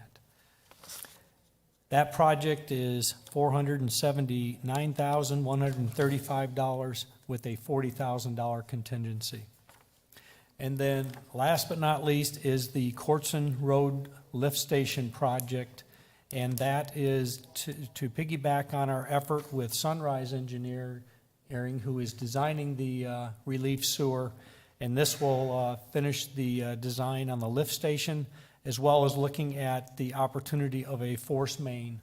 That project is $479,135 with a $40,000 contingency. And then, last but not least, is the Courtson Road Lift Station project, and that is to piggyback on our effort with Sunrise Engineering, who is designing the relief sewer, and this will finish the design on the lift station, as well as looking at the opportunity of a force main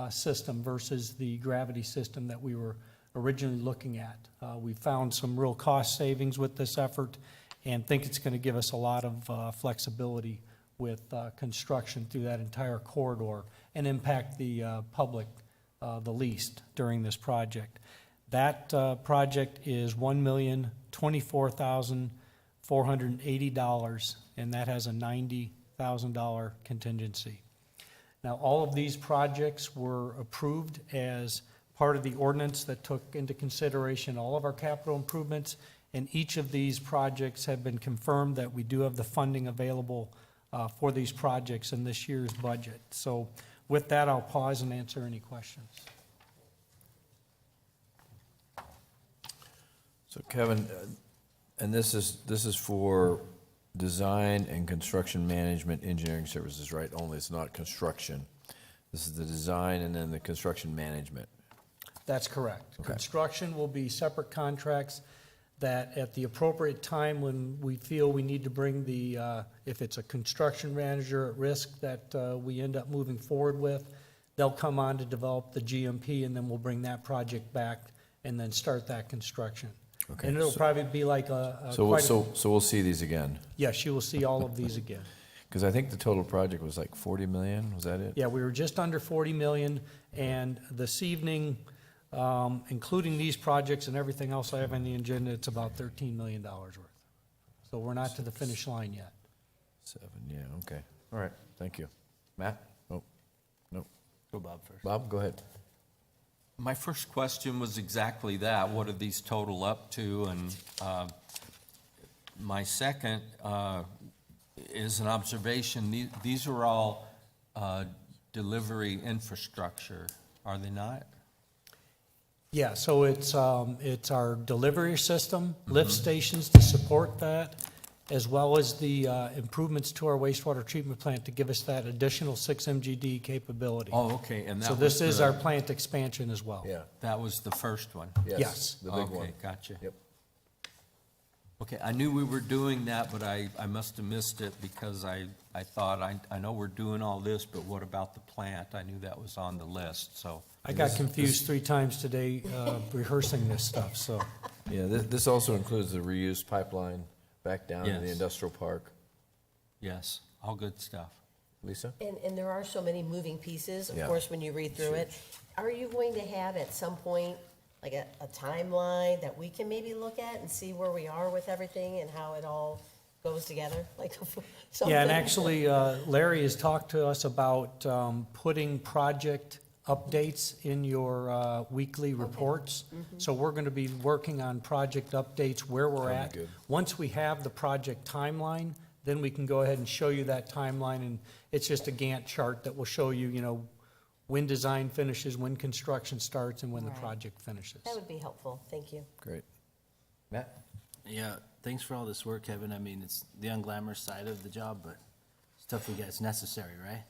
system versus the gravity system that we were originally looking at. We found some real cost savings with this effort and think it's going to give us a lot of flexibility with construction through that entire corridor and impact the public the least during this project. That project is $1,024,480, and that has a $90,000 contingency. Now, all of these projects were approved as part of the ordinance that took into consideration all of our capital improvements, and each of these projects have been confirmed that we do have the funding available for these projects in this year's budget. So with that, I'll pause and answer any questions. So Kevin, and this is for design and construction management engineering services, right? Only, it's not construction. This is the design and then the construction management. That's correct. Okay. Construction will be separate contracts that at the appropriate time when we feel we need to bring the, if it's a construction manager at risk that we end up moving forward with, they'll come on to develop the GMP, and then we'll bring that project back and then start that construction. Okay. And it'll probably be like So we'll see these again? Yes, you will see all of these again. Because I think the total project was like 40 million, was that it? Yeah, we were just under 40 million, and this evening, including these projects and everything else I have on the agenda, it's about $13 million worth. So we're not to the finish line yet. 7, yeah, okay. All right, thank you. Matt? Oh, no. Go Bob first. Bob, go ahead. My first question was exactly that. What do these total up to? And my second is an observation. These are all delivery infrastructure, are they not? Yeah, so it's our delivery system, lift stations to support that, as well as the improvements to our wastewater treatment plant to give us that additional 6 MGD capability. Oh, okay, and that So was this is the- our plant expansion as well. Yeah. That was the first one? Yes. The big one. Okay, gotcha. Yep. Okay, I knew we were doing that, but I must have missed it because I thought, I know we're doing all this, but what about the plant? I knew that was on the list, so. I got confused 3 times today rehearsing this stuff, so. Yeah, this also includes the reuse pipeline back down to the Yes. industrial park. Yes, all good stuff. Lisa? And there are so many moving pieces, of Yeah. course, when you read through it. Are you going to have at some point, like a timeline that we can maybe look at and see where we are with everything and how it all goes together? Like something? Yeah, and actually, Larry has talked to us about putting project updates in your weekly reports. So we're going to be working on project updates, where we're That'd at. be good. Once we have the project timeline, then we can go ahead and show you that timeline, and it's just a Gantt chart that will show you, when design finishes, when construction starts, and when the Right. project finishes. That would be helpful, thank you. Great. Matt? Yeah, thanks for all this work, Kevin. I mean, it's the unglamorous side of the job, but stuff we got, it's necessary, right?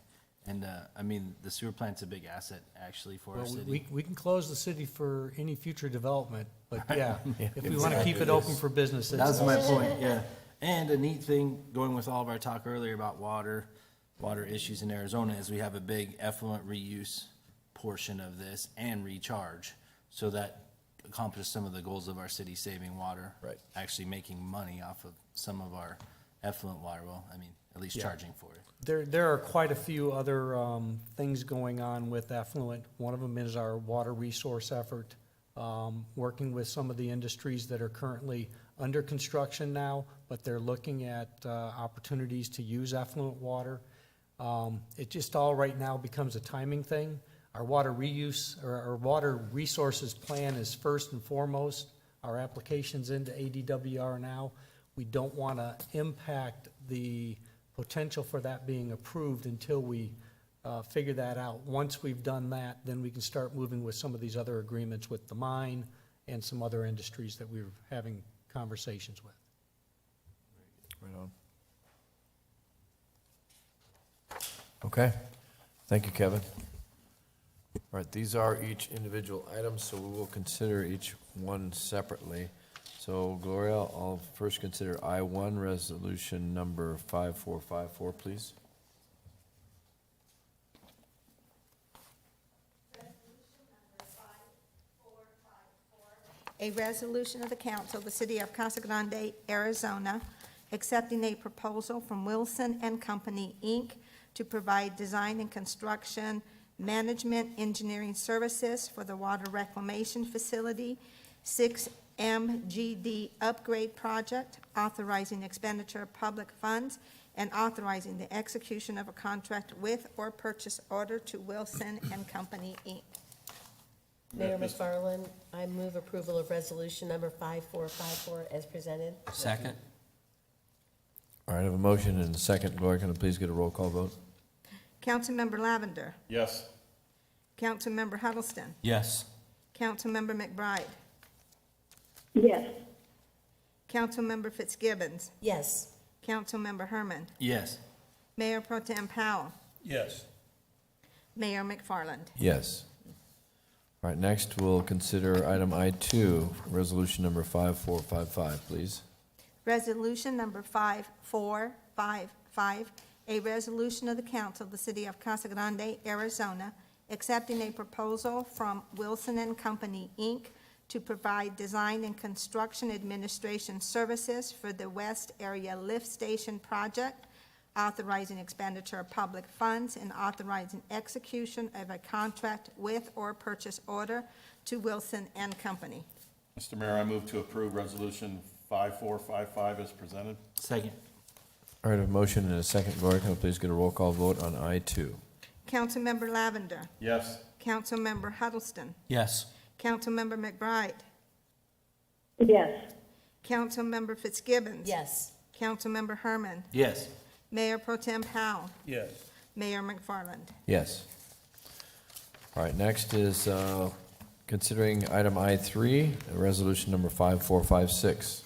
And, I mean, the sewer plant's a big asset, actually, for our Well, city. we can close the city for any future development, but yeah, if we want to keep it open for business, That was it's, my point, yeah. And a neat thing, going with all of our talk earlier about water, water issues in Arizona is we have a big effluent reuse portion of this and recharge. So that accomplishes some of the goals of our city, saving water. Right. Actually making money off of some of our effluent water, well, I mean, at least Yeah. charging for it. There are quite a few other things going on with effluent. One of them is our water resource effort, working with some of the industries that are currently under construction now, but they're looking at opportunities to use effluent water. It just all right now becomes a timing thing. Our water reuse, or our water resources plan is first and foremost. Our application's into ADWR now. We don't want to impact the potential for that being approved until we figure that out. Once we've done that, then we can start moving with some of these other agreements with the mine and some other industries that we're having conversations with. Right on. Okay, thank you, Kevin. All right, these are each individual items, so we will consider each one separately. So Gloria, I'll first consider I-1, resolution number 5454, please. A resolution of the council of the city of Casa Grande, Arizona, accepting a proposal from Wilson and Company, Inc. to provide design and construction, management, engineering services for the water reclamation facility, 6MGD upgrade project, authorizing expenditure of public funds, and authorizing the execution of a contract with or purchase order to Wilson and Company, Inc. Mayor McFarland, I move approval of resolution number 5454 as presented. Second? All right, I have a motion and a second. Gloria, can I please get a roll call vote? Councilmember Lavender, Yes. Councilmember Huddleston, Yes. Councilmember McBride, Yes. Councilmember Fitzgibbons, Yes. Councilmember Herman, Yes. Mayor Pro Tem Powell, Yes. Mayor McFarland. Yes. All right, next we'll consider item I-2, resolution number 5455, please. Resolution number 5455, a resolution of the council of the city of Casa Grande, Arizona, accepting a proposal from Wilson and Company, Inc. to provide design and construction administration services for the West Area Lift Station project, authorizing expenditure of public funds and authorizing execution of a contract with or purchase order to Wilson and Company. Mr. Mayor, I move to approve resolution 5455 as presented. Second. All right, I have a motion and a second. Gloria, can I please get a roll call vote on I-2? Councilmember Lavender, Yes. Councilmember Huddleston, Yes. Councilmember McBride, Yes. Councilmember Fitzgibbons. Yes. Councilmember Herman, Yes. Mayor Pro Tem Powell, Yes. Mayor McFarland. Yes. All right, next is considering item I-3, resolution number 5456.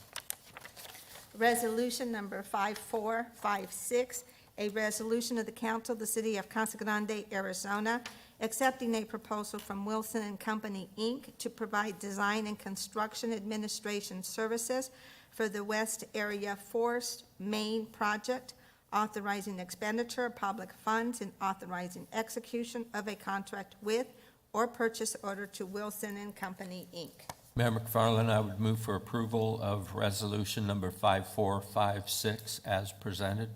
Resolution number 5456, a resolution of the council of the city of Casa Grande, Arizona, accepting a proposal from Wilson and Company, Inc. to provide design and construction administration services for the West Area Forest Main project, authorizing expenditure of public funds and authorizing execution of a contract with or purchase order to Wilson and Company, Inc. Mayor McFarland, I would move for approval of resolution number 5456 as presented.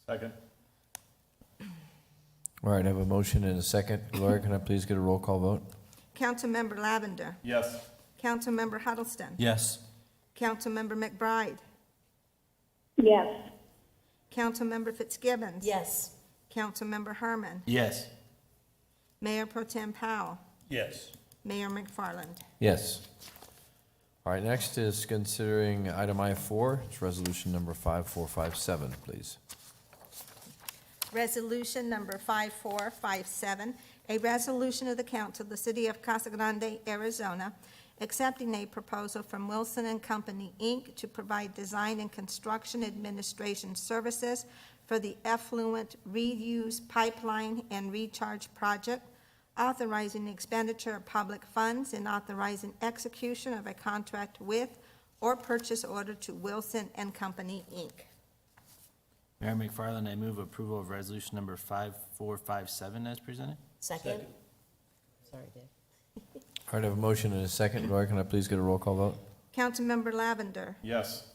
Second? All right, I have a motion and a second. Gloria, can I please get a roll call vote? Councilmember Lavender, Yes. Councilmember Huddleston, Yes. Councilmember McBride, Yes. Councilmember Fitzgibbons. Yes. Councilmember Herman, Yes. Mayor Pro Tem Powell, Yes. Mayor McFarland. Yes. All right, next is considering item I-4, it's resolution number 5457, please. Resolution number 5457, a resolution of the council of the city of Casa Grande, Arizona, accepting a proposal from Wilson and Company, Inc. to provide design and construction administration services for the effluent reuse pipeline and recharge project, authorizing the expenditure of public funds and authorizing execution of a contract with or purchase order to Wilson and Company, Inc. Mayor McFarland, I move approval of resolution number 5457 as presented. Second? Sorry, Dave. All right, I have a motion and a second. Gloria, can I please get a roll call vote? Councilmember Lavender, Yes.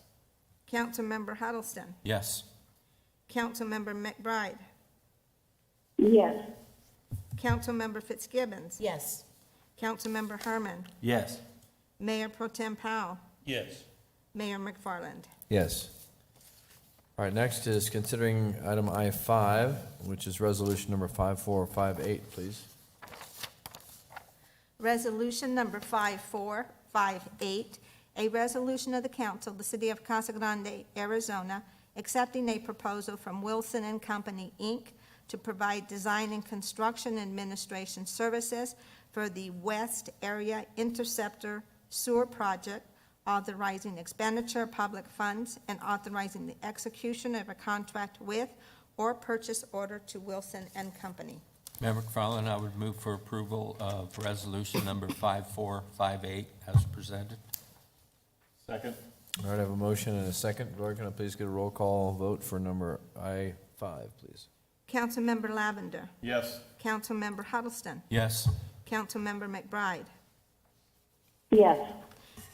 Councilmember Huddleston, Yes. Councilmember McBride, Yes. Councilmember Fitzgibbons, Yes. Councilmember Herman, Yes. Mayor Pro Tem Powell, Yes. Mayor McFarland. Yes. All right, next is considering item I-5, which is resolution number 5458, please. Resolution number 5458, a resolution of the council of the city of Casa Grande, Arizona, accepting a proposal from Wilson and Company, Inc. to provide design and construction administration services for the West Area Interceptor Sewer Project, authorizing expenditure of public funds and authorizing the execution of a contract with or purchase order to Wilson and Company. Mayor McFarland, I would move for approval of resolution number 5458 as presented. Second? All right, I have a motion and a second. Gloria, can I please get a roll call vote for number I-5, please? Councilmember Lavender, Yes. Councilmember Huddleston, Yes. Councilmember McBride, Yes.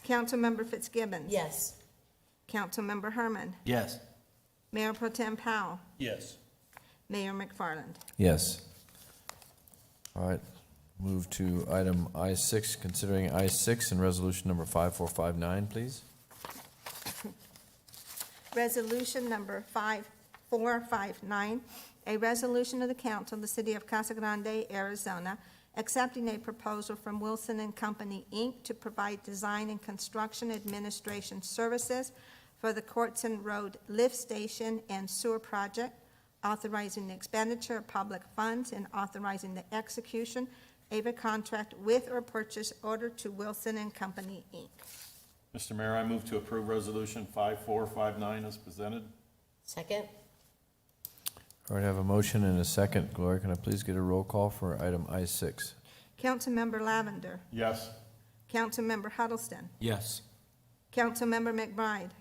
Councilmember Fitzgibbons. Yes. Councilmember Herman, Yes. Mayor Pro Tem Powell, Yes. Mayor McFarland. Yes. All right, move to item I-6, considering I-6 and resolution number 5459, please. Resolution number 5459, a resolution of the council of the city of Casa Grande, Arizona, accepting a proposal from Wilson and Company, Inc. to provide design and construction administration services for the Courtson Road Lift Station and Sewer Project, authorizing the expenditure of public funds and authorizing the execution of a contract with or purchase order to Wilson and Company, Inc. Mr. Mayor, I move to approve resolution 5459 as presented. Second? All right, I have a motion and a second. Gloria, can I please get a roll call for item I-6? Councilmember Lavender, Yes. Councilmember Huddleston, Yes. Councilmember McBride,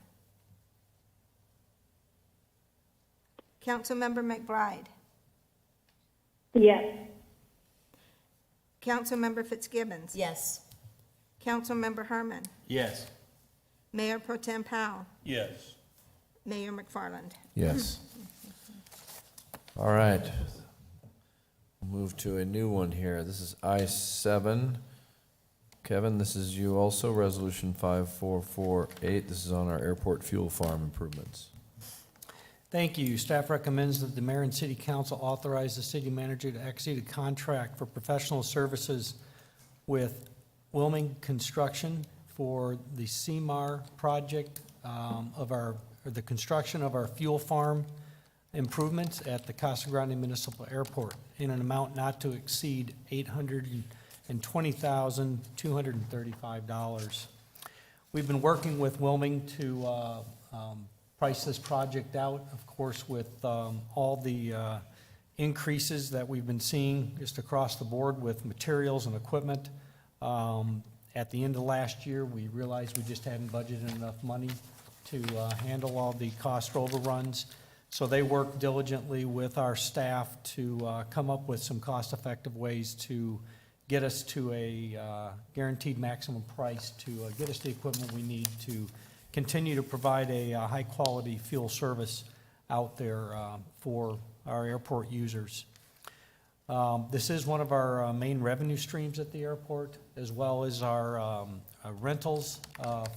Councilmember McBride, Yes. Councilmember Fitzgibbons, Yes. Councilmember Herman, Yes. Mayor Pro Tem Powell, Yes. Mayor McFarland. Yes. All right. We'll move to a new one here. This is I-7. Kevin, this is you also, resolution 5448. This is on our airport fuel farm improvements. Thank you. Staff recommends that the mayor and city council authorize the city manager to execute a contract for professional services with Wilming Construction for the CMAR project the construction of our fuel farm improvements at the Casa Grande Municipal Airport in an amount not to exceed $820,235. We've been working with Wilming to price this project out, of course, with all the increases that we've been seeing just across the board with materials and equipment. At the end of last year, we realized we just hadn't budgeted enough money to handle all the cost overruns. So they worked diligently with our staff to come up with some cost-effective ways to get us to a guaranteed maximum price to get us the equipment we need to continue to provide a high-quality fuel service out there for our airport users. This is one of our main revenue streams at the airport, as well as our rentals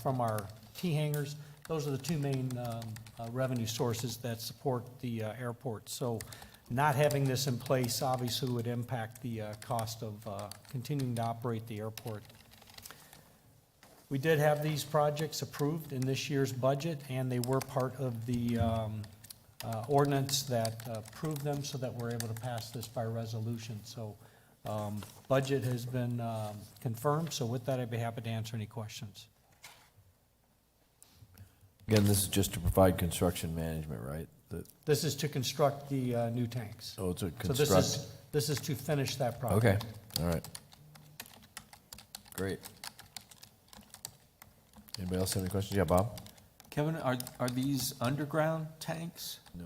from our T-hangars. Those are the two main revenue sources that support the airport. So not having this in place obviously would impact the cost of continuing to operate the airport. We did have these projects approved in this year's budget, and they were part of the ordinance that approved them so that we're able to pass this by resolution. So budget has been confirmed, so with that, I'd be happy to answer any questions. Again, this is just to provide construction management, right? This is to construct the new tanks. Oh, to So construct. this is to finish that project. Okay, all right. Great. Anybody else have any questions? Yeah, Bob? Kevin, are these underground tanks? No.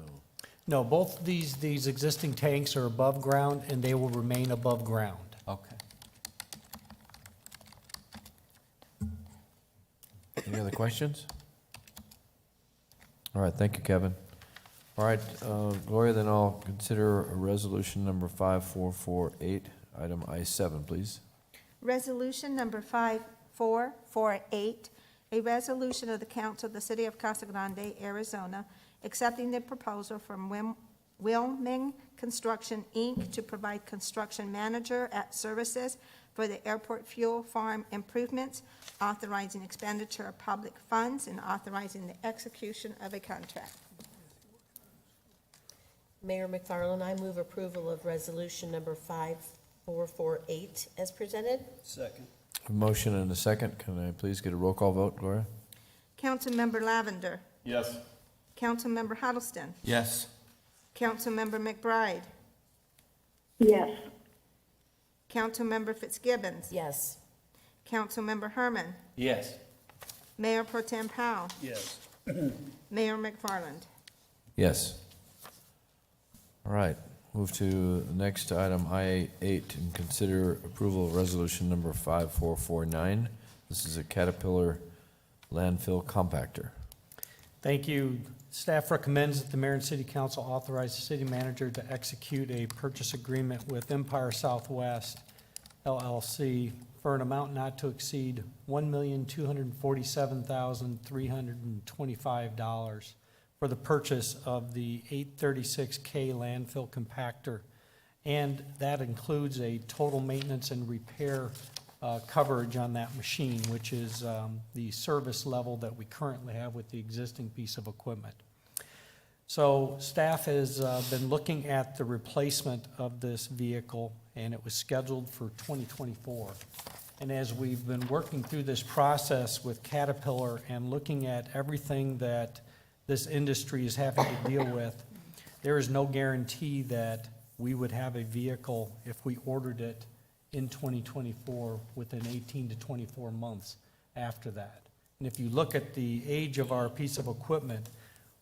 No, both these existing tanks are above ground, and they will remain above ground. Okay. Any other questions? All right, thank you, Kevin. All right, Gloria, then I'll consider a resolution number 5448, item I-7, please. Resolution number 5448, a resolution of the Council of the City of Casa Grande, Arizona, accepting the proposal from Wilming Construction, Inc. to provide construction manager at services for the airport fuel farm improvements, authorizing expenditure of public funds, and authorizing the execution of a contract. Mayor McFarland, I move approval of resolution number 5448 as presented. Second. A motion and a second. Can I please get a roll call vote, Gloria? Councilmember Lavender. Yes. Councilmember Huddleston. Yes. Councilmember McBride. Yes. Councilmember Fitzgibbons. Yes. Councilmember Herman. Yes. Mayor Pro Tem Powell. Yes. Mayor McFarland. Yes. All right, move to the next item, I-8, and consider approval of resolution number 5449. This is a Caterpillar landfill compactor. Thank you. Staff recommends that the mayor and city council authorize the city manager to execute a purchase agreement with Empire Southwest LLC for an amount not to exceed $1,247,325 for the purchase of the 836K landfill compactor. And that includes a total maintenance and repair coverage on that machine, which is the service level that we currently have with the existing piece of equipment. So staff has been looking at the replacement of this vehicle, and it was scheduled for 2024. And as we've been working through this process with Caterpillar and looking at everything that this industry is having to deal with, there is no guarantee that we would have a vehicle if we ordered it in 2024 within 18 to 24 months after that. And if you look at the age of our piece of equipment,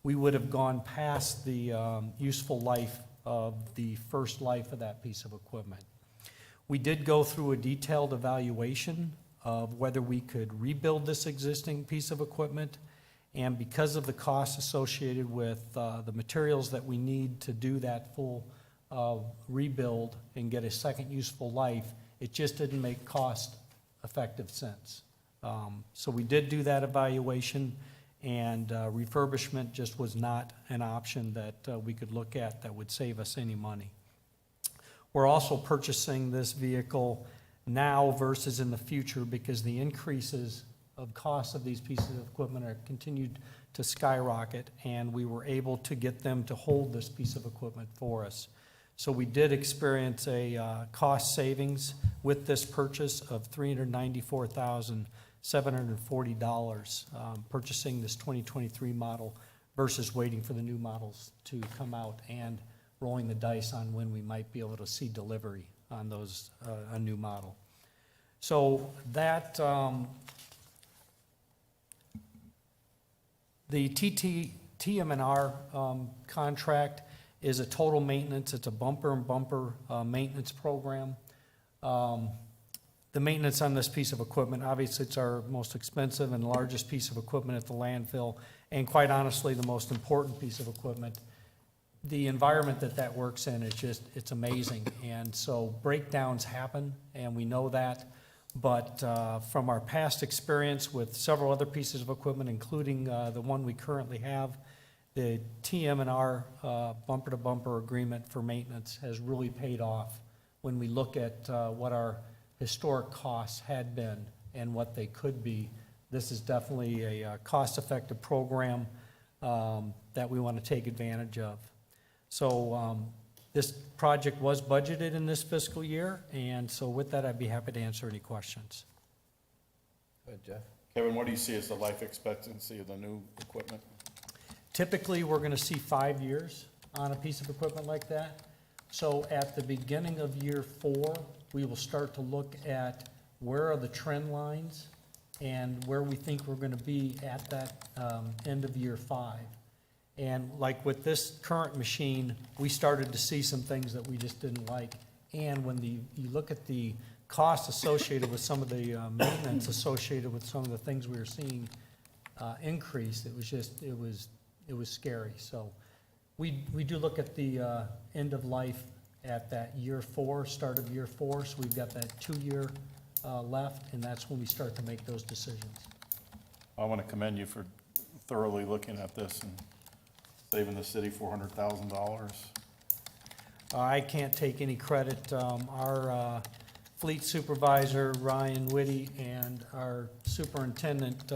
we would have gone past the useful life of the first life of that piece of equipment. We did go through a detailed evaluation of whether we could rebuild this existing piece of equipment. And because of the costs associated with the materials that we need to do that full rebuild and get a second useful life, it just didn't make cost-effective sense. So we did do that evaluation, and refurbishment just was not an option that we could look at that would save us any money. We're also purchasing this vehicle now versus in the future because the increases of cost of these pieces of equipment are continued to skyrocket, and we were able to get them to hold this piece of equipment for us. So we did experience a cost savings with this purchase of $394,740 purchasing this 2023 model versus waiting for the new models to come out and rolling the dice on when we might be able to see delivery on those, a new model. So that, the TM&R contract is a total maintenance. It's a bumper-and-bumper maintenance program. The maintenance on this piece of equipment, obviously it's our most expensive and largest piece of equipment at the landfill, and quite honestly, the most important piece of equipment. The environment that works in is just, it's amazing. And so breakdowns happen, and we know that. But from our past experience with several other pieces of equipment, including the one we currently have, the TM&R bumper-to-bumper agreement for maintenance has really paid off when we look at what our historic costs had been and what they could be. This is definitely a cost-effective program that we want to take advantage of. So this project was budgeted in this fiscal year, and so with that, I'd be happy to answer any questions. Go ahead, Jeff. Kevin, what do you see as the life expectancy of the new equipment? Typically, we're going to see 5 years on a piece of equipment like that. So at the beginning of year 4, we will start to look at where are the trend lines and where we think we're going to be at that end of year 5. And like with this current machine, we started to see some things that we just didn't like. And when you look at the cost associated with some of the maintenance associated with some of the things we were seeing increase, it was scary. So we do look at the end of life at that year 4, start of year 4, so we've got that 2-year left, and that's when we start to make those decisions. I want to commend you for thoroughly looking at this and saving the city $400,000. I can't take any credit. Our fleet supervisor, Ryan Whitty, and our superintendent,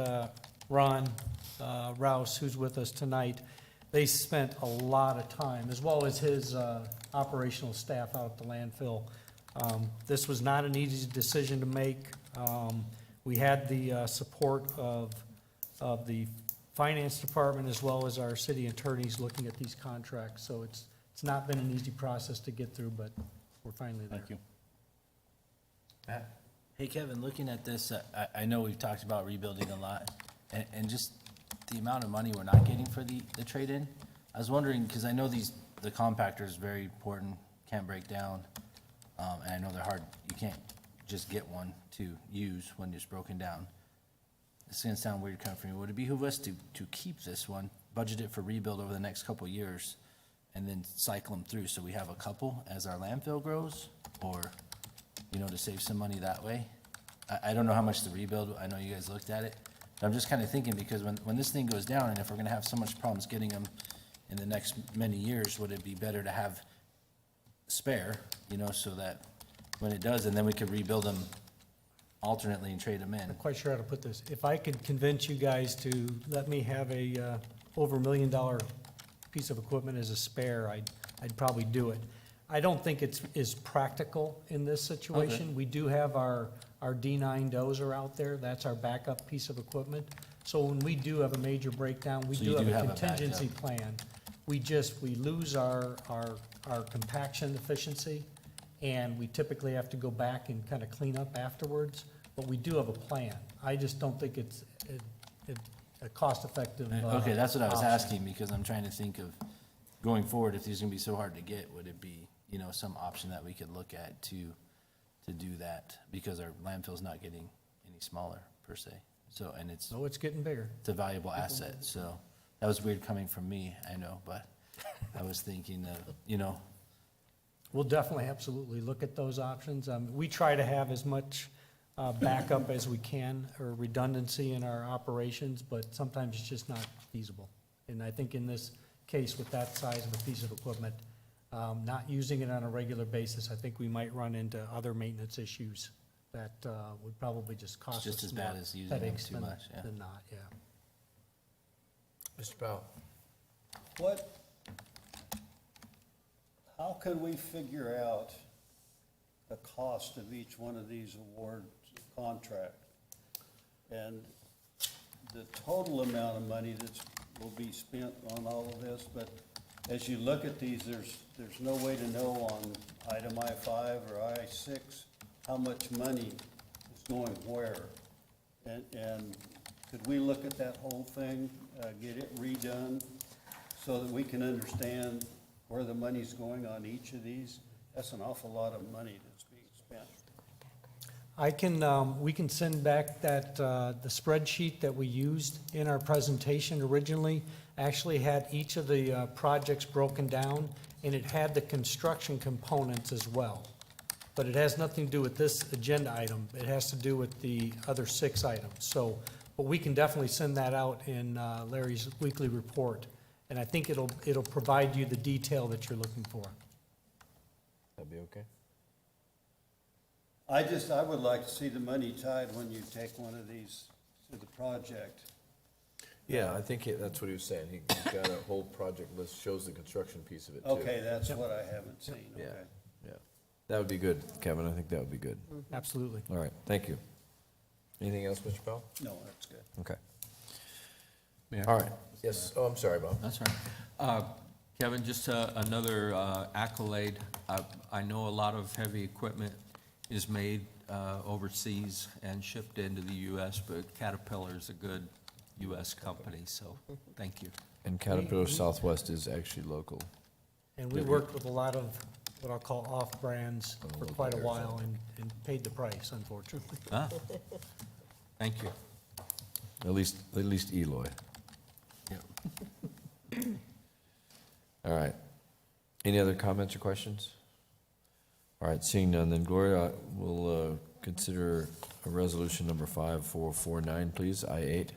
Ron Rouse, who's with us tonight, they spent a lot of time, as well as his operational staff out at the landfill. This was not an easy decision to make. We had the support of the finance department as well as our city attorneys looking at these contracts. So it's not been an easy process to get through, but we're finally there. Thank you. Hey, Kevin, looking at this, I know we've talked about rebuilding a lot, and just the amount of money we're not getting for the trade-in. I was wondering, because I know the compactor is very important, can't break down, and I know they're hard, you can't just get one to use when it's broken down. It's gonna sound weird coming from me. Would it behoove us to keep this one, budget it for rebuild over the next couple of years, and then cycle them through so we have a couple as our landfill grows? Or, to save some money that way? I don't know how much the rebuild, I know you guys looked at it, but I'm just kind of thinking, because when this thing goes down, and if we're gonna have so much problems getting them in the next many years, would it be better to have spare, so that when it does, and then we could rebuild them alternately and trade them in? Not quite sure how to put this. If I could convince you guys to let me have a over $1 million piece of equipment as a spare, I'd probably do it. I don't think it's practical in this situation. Okay. We do have our D9 dozer out there. That's our backup piece of equipment. So when we do have a major breakdown, we So do you have do a have a backup. contingency plan. We lose our compaction efficiency, and we typically have to go back and kind of clean up afterwards, but we do have a plan. I just don't think it's a cost-effective Okay, that's what I was option. asking, because I'm trying to think of going forward, if these are gonna be so hard to get, would it be, some option that we could look at to do that? Because our landfill's not getting any smaller, per se. So, and it's So it's getting bigger. a valuable asset, so that was weird coming from me, I know, but I was thinking of, We'll definitely, absolutely look at those options. We try to have as much backup as we can, or redundancy in our operations, but sometimes it's just not feasible. And I think in this case, with that size of a piece of equipment, not using it on a regular basis, I think we might run into other maintenance issues that would probably just cost us just as more bad as using them headaches too than- much, yeah. than not, yeah. Mr. Powell? How can we figure out the cost of each one of these award contracts? And the total amount of money will be spent on all of this, but as you look at these, there's no way to know on item I-5 or I-6 how much money is going where. And could we look at that whole thing, get it redone, so that we can understand where the money's going on each of these? That's an awful lot of money that's being spent. We can send back that, the spreadsheet that we used in our presentation originally, actually had each of the projects broken down, and it had the construction components as well. But it has nothing to do with this agenda item. It has to do with the other 6 items. So, but we can definitely send that out in Larry's weekly report, and I think it'll provide you the detail that you're looking for. That'd be okay. I would like to see the money tied when you take one of these to the project. Yeah, I think that's what he was saying. He's got a whole project list, shows the construction piece of it too. Okay, that's what I haven't seen, Yeah, okay. yeah. That would be good, Kevin. I think that would be good. Absolutely. All right, thank you. Anything else, Mr. Powell? No, that's good. Okay. Mayor? All right. Yes, oh, I'm sorry, Bob. That's right. Kevin, just another accolade. I know a lot of heavy equipment is made overseas and shipped into the U.S., but Caterpillar is a good U.S. company, so thank you. And Caterpillar Southwest is actually local. And we worked with a lot of what I'll call off-brands for quite a while and paid the price, unfortunately. Ah, thank you. At least Eloy. All right. Any other comments or questions? All right, seeing none, then Gloria will consider a resolution number 5449, please, I-8.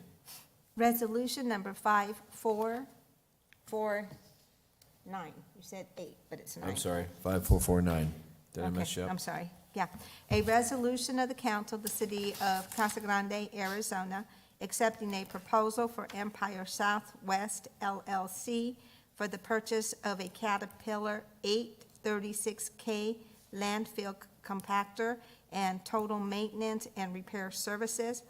Resolution number 5449. You said 8, but it's 9. I'm sorry, 5449. Did I Okay, mess you up? I'm sorry. Yeah. A resolution of the council of the city of Casa Grande, Arizona, accepting a proposal for Empire Southwest LLC for the purchase of a Caterpillar 836K landfill compactor and total maintenance and repair services,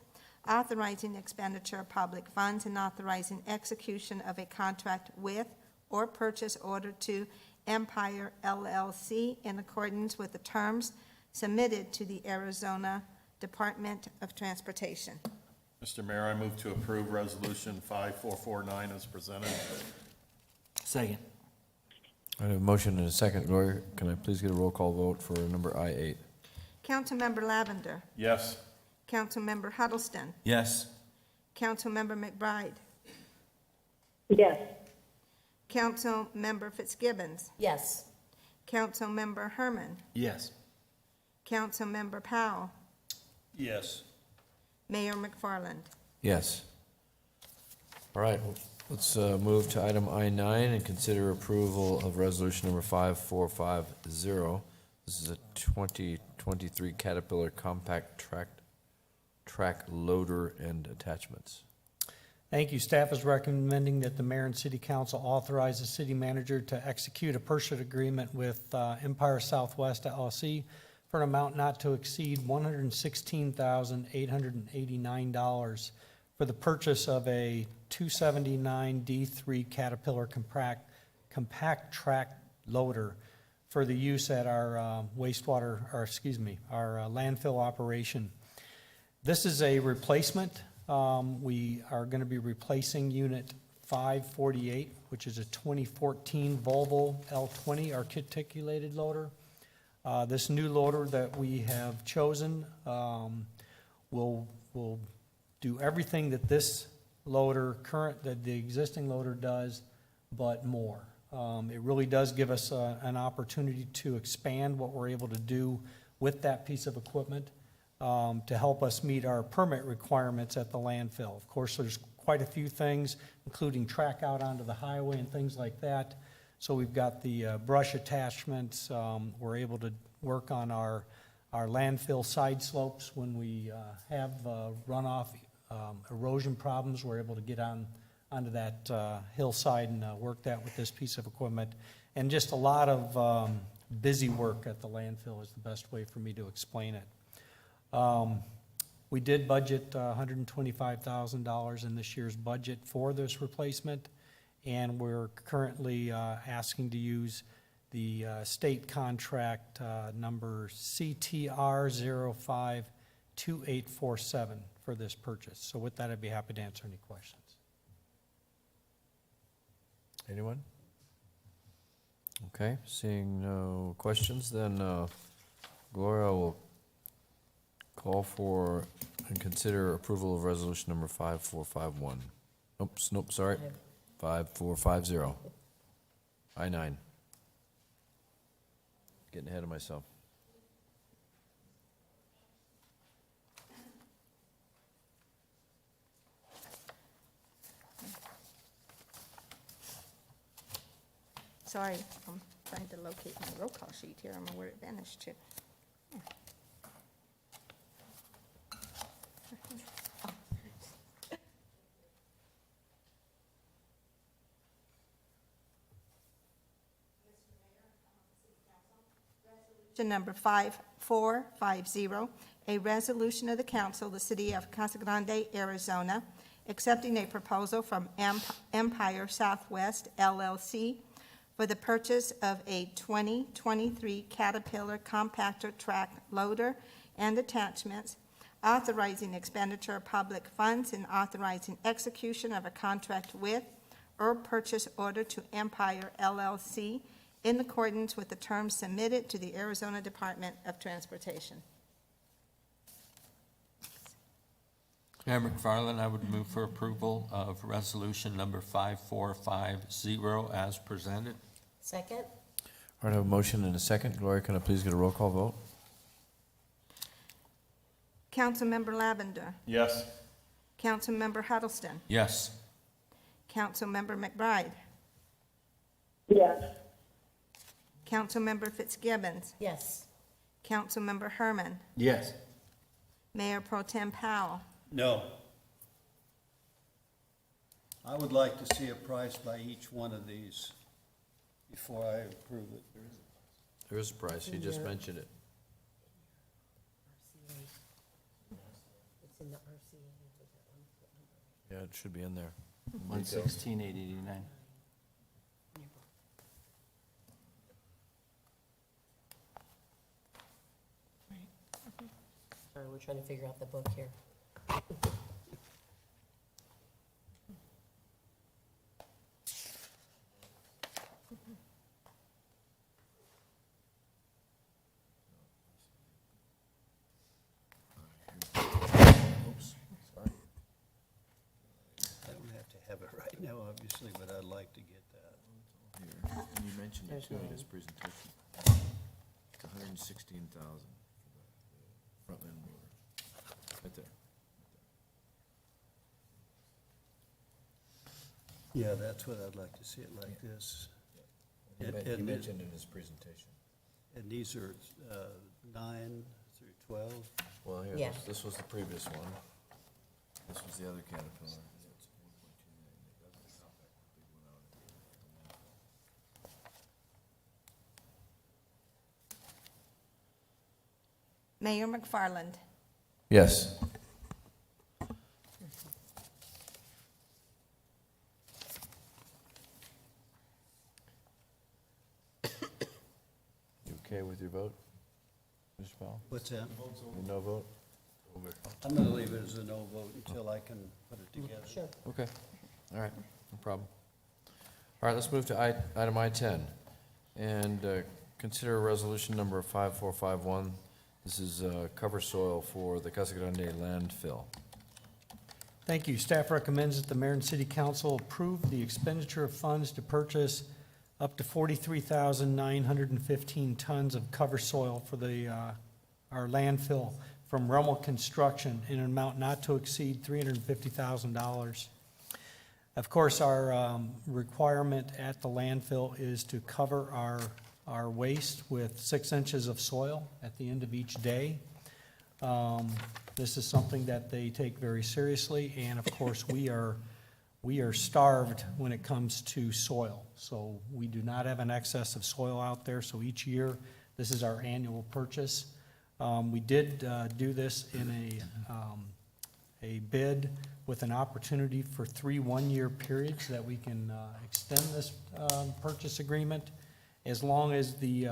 authorizing expenditure of public funds and authorizing execution of a contract with or purchase order to Empire LLC in accordance with the terms submitted to the Arizona Department of Transportation. Mr. Mayor, I move to approve Resolution 5449 as presented. Second. I have a motion and a second. Gloria, can I please get a roll call vote for number I-8? Councilmember Lavender. Yes. Councilmember Huddleston. Yes. Councilmember McBride. Yes. Councilmember Fitzgibbons. Yes. Councilmember Herman. Yes. Councilmember Powell. Yes. Mayor McFarland. Yes. All right, let's move to item I-9 and consider approval of resolution number 5450. This is a 2023 Caterpillar compact track loader and attachments. Thank you. Staff is recommending that the mayor and city council authorize the city manager to execute a purchase agreement with Empire Southwest LLC for an amount not to exceed $116,889 for the purchase of a 279 D3 Caterpillar compact track loader for the use at our our landfill operation. This is a replacement. We are going to be replacing Unit 548, which is a 2014 Volvo L20 articulated loader. This new loader that we have chosen will do everything that this loader, that the existing loader does, but more. It really does give us an opportunity to expand what we're able to do with that piece of equipment to help us meet our permit requirements at the landfill. Of course, there's quite a few things, including track out onto the highway and things like that. So we've got the brush attachments. We're able to work on our landfill side slopes when we have runoff erosion problems. We're able to get onto that hillside and work that with this piece of equipment. And just a lot of busy work at the landfill is the best way for me to explain it. We did budget $125,000 in this year's budget for this replacement, and we're currently asking to use the state contract number CTR 052847 for this purchase. So with that, I'd be happy to answer any questions. Anyone? Okay, seeing no questions, then Gloria will call for and consider approval of resolution number 5451. Nope, sorry. 5450. I-9. Getting ahead of myself. Sorry, I'm trying to locate my roll call sheet here. I don't know where it vanished to. Number 5450, a resolution of the council of the city of Casa Grande, Arizona, accepting a proposal from Empire Southwest LLC for the purchase of a 2023 Caterpillar compactor track loader and attachments, authorizing expenditure of public funds and authorizing execution of a contract with purchase order to Empire LLC in accordance with the terms submitted to the Arizona Department of Transportation. Mayor McFarland, I would move for approval of resolution number 5450 as presented. Second? All right, I have a motion and a second. Gloria, can I please get a roll call vote? Councilmember Lavender. Yes. Councilmember Huddleston. Yes. Councilmember McBride. Yes. Councilmember Fitzgibbons. Yes. Councilmember Herman. Yes. Mayor Pro Tem Powell. No. I would like to see a price by each one of these before I approve it. There is a price, you just mentioned it. It's in the RCA. Yeah, it should be in there. 116,889. Sorry, we're trying to figure out the book here. I don't have to have it right now, obviously, but I'd like to get that. Here, and you mentioned it There's too in mine. his presentation. It's 116,000 for the Frontland border. Right there. Yeah, that's what I'd like to see it like this. He mentioned in his presentation. And these are 9 through 12. Well, here, Yeah. this was the previous one. This was the other Caterpillar. Mayor McFarland. Yes. You okay with your vote, Mr. Powell? What's that? Your no vote? I'm going to leave it as a no vote until I can put it together. Sure. Okay, all right, no problem. All right, let's move to item I-10, and consider resolution number 5451. This is cover soil for the Casa Grande landfill. Thank you. Staff recommends that the mayor and city council approve the expenditure of funds to purchase up to 43,915 tons of cover soil for the, our landfill from Rummel Construction in an amount not to exceed $350,000. Of course, our requirement at the landfill is to cover our waste with 6 inches of soil at the end of each day. This is something that they take very seriously, and of course, we are starved when it comes to soil. So we do not have an excess of soil out there, so each year, this is our annual purchase. We did do this in a bid with an opportunity for 3 one-year periods that we can extend this purchase agreement as long as the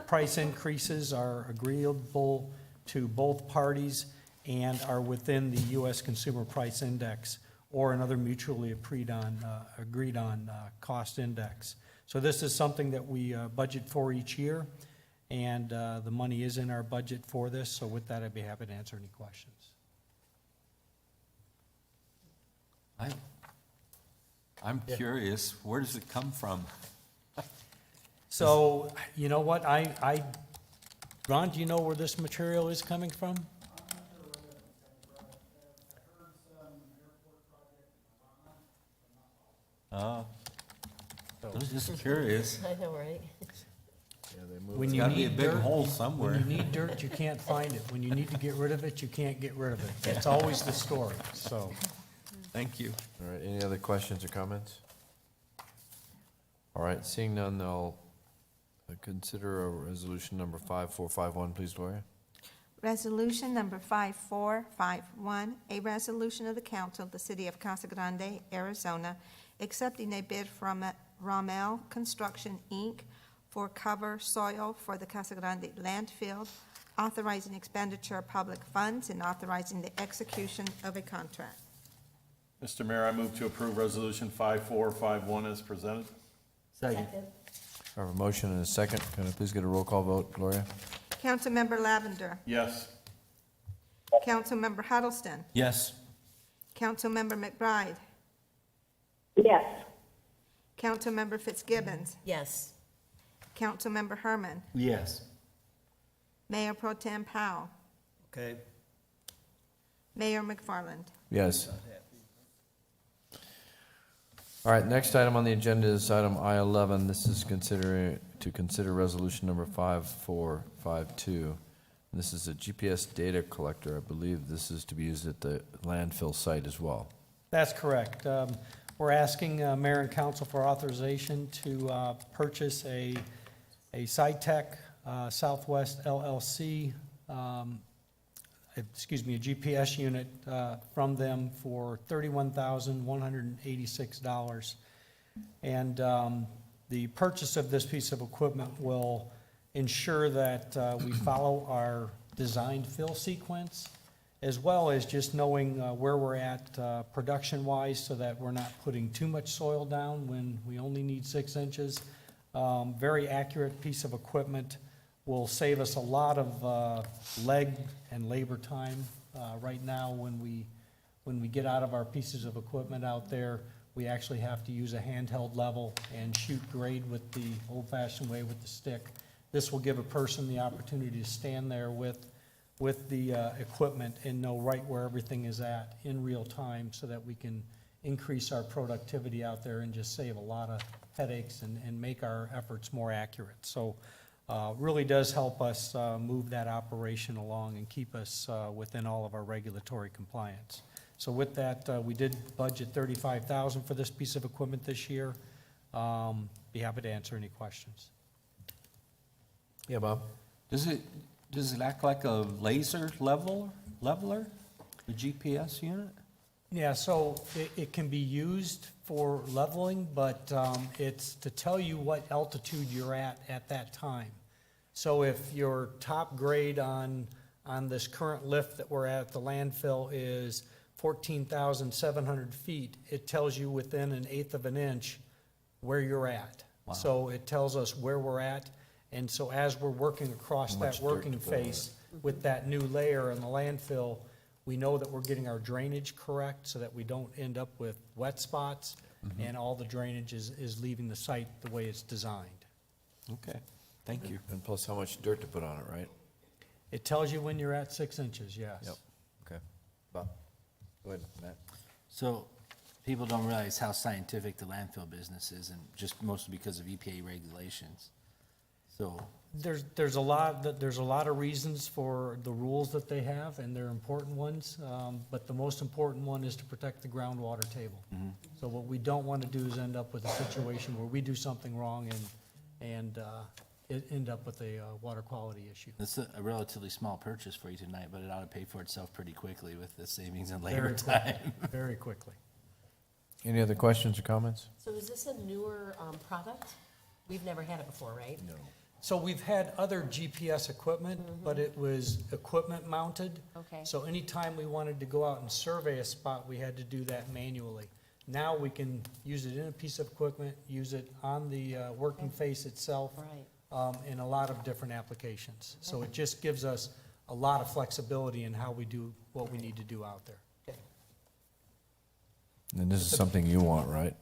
price increases are agreeable to both parties and are within the U.S. Consumer Price Index or another mutually agreed on cost index. So this is something that we budget for each year, and the money is in our budget for this. So with that, I'd be happy to answer any questions. I'm curious, where does it come from? So, you know what, Ron, do you know where this material is coming from? I was just curious. I know, right? When It's you gotta be a need big dirt, hole somewhere. when you need dirt, you can't find it. When you need to get rid of it, you can't get rid of it. That's always the story, so. Thank you. All right, any other questions or comments? All right, seeing none, I'll consider a resolution number 5451, please, Gloria. Resolution number 5451, a resolution of the council of the city of Casa Grande, Arizona, accepting a bid from Rommel Construction, Inc. for cover soil for the Casa Grande landfill, authorizing expenditure of public funds and authorizing the execution of a contract. Mr. Mayor, I move to approve Resolution 5451 as presented. Second. I have a motion and a second. Can I please get a roll call vote, Gloria? Councilmember Lavender. Yes. Councilmember Huddleston. Yes. Councilmember McBride. Yes. Councilmember Fitzgibbons. Yes. Councilmember Herman. Yes. Mayor Pro Tem Powell. Okay. Mayor McFarland. Yes. All right, next item on the agenda is item I-11. This is to consider resolution number 5452. This is a GPS data collector. I believe this is to be used at the landfill site as well. That's correct. We're asking mayor and council for authorization to purchase a SciTech Southwest LLC, a GPS unit from them for $31,186. And the purchase of this piece of equipment will ensure that we follow our designed fill sequence, as well as just knowing where we're at production-wise, so that we're not putting too much soil down when we only need 6 inches. Very accurate piece of equipment, will save us a lot of leg and labor time. Right now, when we get out of our pieces of equipment out there, we actually have to use a handheld level and shoot grade with the old-fashioned way with the stick. This will give a person the opportunity to stand there with the equipment and know right where everything is at in real time, so that we can increase our productivity out there and just save a lot of headaches and make our efforts more accurate. So really does help us move that operation along and keep us within all of our regulatory compliance. So with that, we did budget $35,000 for this piece of equipment this year. Be happy to answer any questions. Yeah, Bob? Does it act like a laser leveler, the GPS unit? Yeah, so it can be used for leveling, but it's to tell you what altitude you're at that time. So if your top grade on this current lift that we're at the landfill is 14,700 feet, it tells you within 1/8 of an inch where you're at. Wow. So it tells us where we're at, and so as we're working across How that much dirt working to put on it. face with that new layer in the landfill, we know that we're getting our drainage correct, so that we don't end up with wet spots, and all the drainage is leaving the site the way it's designed. Okay, thank you. And plus how much dirt to put on it, right? It tells you when you're at 6 inches, yes. Yep. Okay. Bob? Go ahead, Matt. So people don't realize how scientific the landfill business is, and just mostly because of EPA regulations. So, There's a lot of reasons for the rules that they have, and they're important ones, but the most important one is to protect the groundwater table. So what we don't want to do is end up with a situation where we do something wrong and end up with a water quality issue. it's a relatively small purchase for you tonight, but it ought to pay for itself pretty quickly with the savings in labor Very quickly. time. Very quickly. Any other questions or comments? So is this a newer product? We've never had it before, right? No. So we've had other GPS equipment, but it was equipment mounted. Okay. So anytime we wanted to go out and survey a spot, we had to do that manually. Now we can use it in a piece of equipment, use it on the working face itself. Right. In a lot of different applications. So it just gives us a lot of flexibility in how we do what we need to do out there. And this is something you want, right?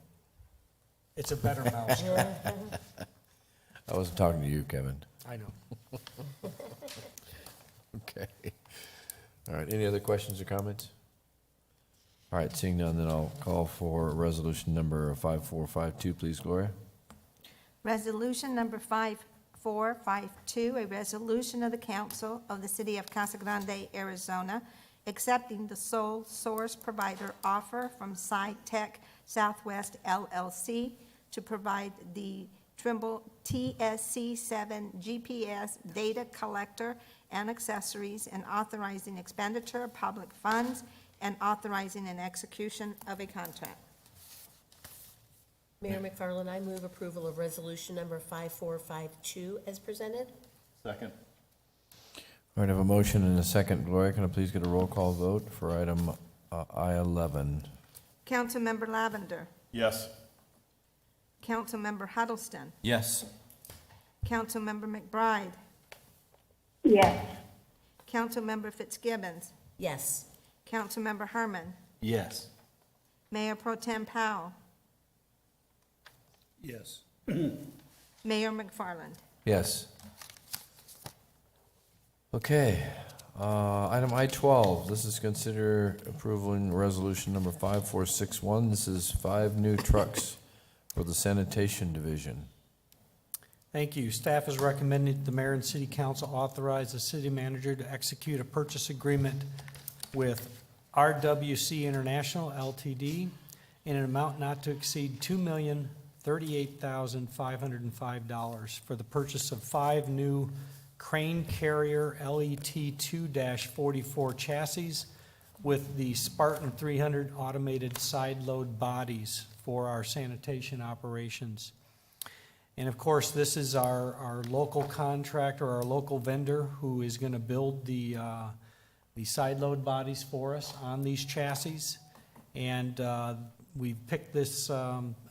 It's a better mousetrap. I wasn't talking to you, Kevin. I know. Okay. All right, any other questions or comments? All right, seeing none, then I'll call for resolution number 5452, please, Gloria. Resolution number 5452, a resolution of the council of the city of Casa Grande, Arizona, accepting the sole source provider offer from SciTech Southwest LLC to provide the Trimble TSC7 GPS data collector and accessories, and authorizing expenditure of public funds and authorizing an execution of a contract. Mayor McFarland, I move approval of resolution number 5452 as presented. Second. All right, I have a motion and a second. Gloria, can I please get a roll call vote for item I-11? Councilmember Lavender, Yes. Councilmember Huddleston, Yes. Councilmember McBride, Yes. Councilmember Fitzgibbons, Yes. Councilmember Herman, Yes. Mayor Pro Tem Powell, Yes. Mayor McFarland. Yes. Okay, item I-12, this is consider approval in resolution number 5461. This is 5 new trucks for the sanitation division. Thank you. Staff is recommending the mayor and city council authorize the city manager to execute a purchase agreement with RWC International LTD in an amount not to exceed $2,038,505 for the purchase of 5 new Crane Carrier LET 2-44 chassis with the Spartan 300 automated side load bodies for our sanitation operations. And of course, this is our local contractor, our local vendor who is going to build the side load bodies for us on these chassis. And we picked this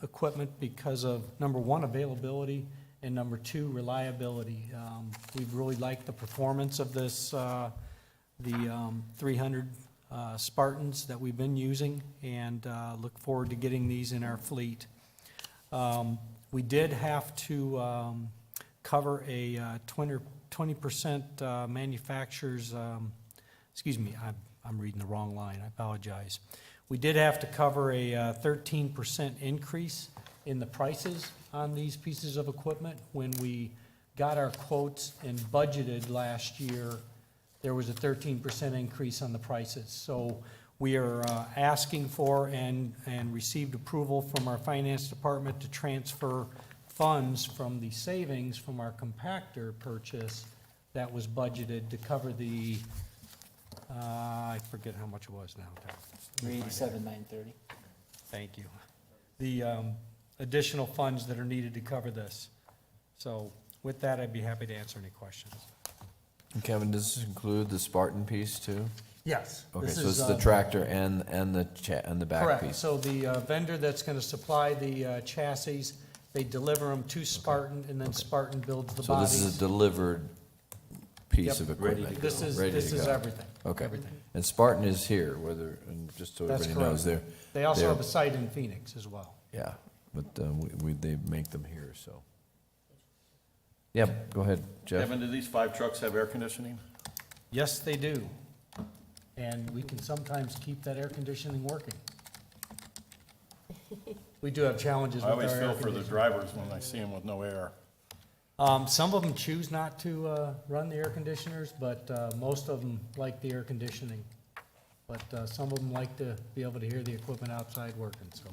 equipment because of, number one, availability, and number two, reliability. We've really liked the performance of this, the 300 Spartans that we've been using, and look forward to getting these in our fleet. We did have to cover a 20% manufacturer's, excuse me, I'm reading the wrong line, I apologize. We did have to cover a 13% increase in the prices on these pieces of equipment. When we got our quotes and budgeted last year, there was a 13% increase on the prices. So we are asking for and received approval from our finance department to transfer funds from the savings from our compactor purchase that was budgeted to cover the, I forget how much it was now. 387,930. Thank you. The additional funds that are needed to cover this. So with that, I'd be happy to answer any questions. And Kevin, does this include the Spartan piece too? Yes. Okay, this so is, it's the tractor and the back correct. piece. So the vendor that's going to supply the chassis, they deliver them to Spartan, and then Spartan builds the So bodies. this is a delivered piece Yep. of equipment? This is, Ready this to is go. everything. Okay. Everything. And Spartan is here, whether, and just so That's everybody knows, correct. They also they're- have a site in Phoenix as well. Yeah, but they make them here, so. Yeah, go ahead, Jeff. Kevin, do these 5 trucks have air conditioning? Yes, they do. And we can sometimes keep that air conditioning working. We do have challenges I with our always air feel for the conditioning. drivers when I see them with no air. Some of them choose not to run the air conditioners, but most of them like the air conditioning. But some of them like to be able to hear the equipment outside working, so.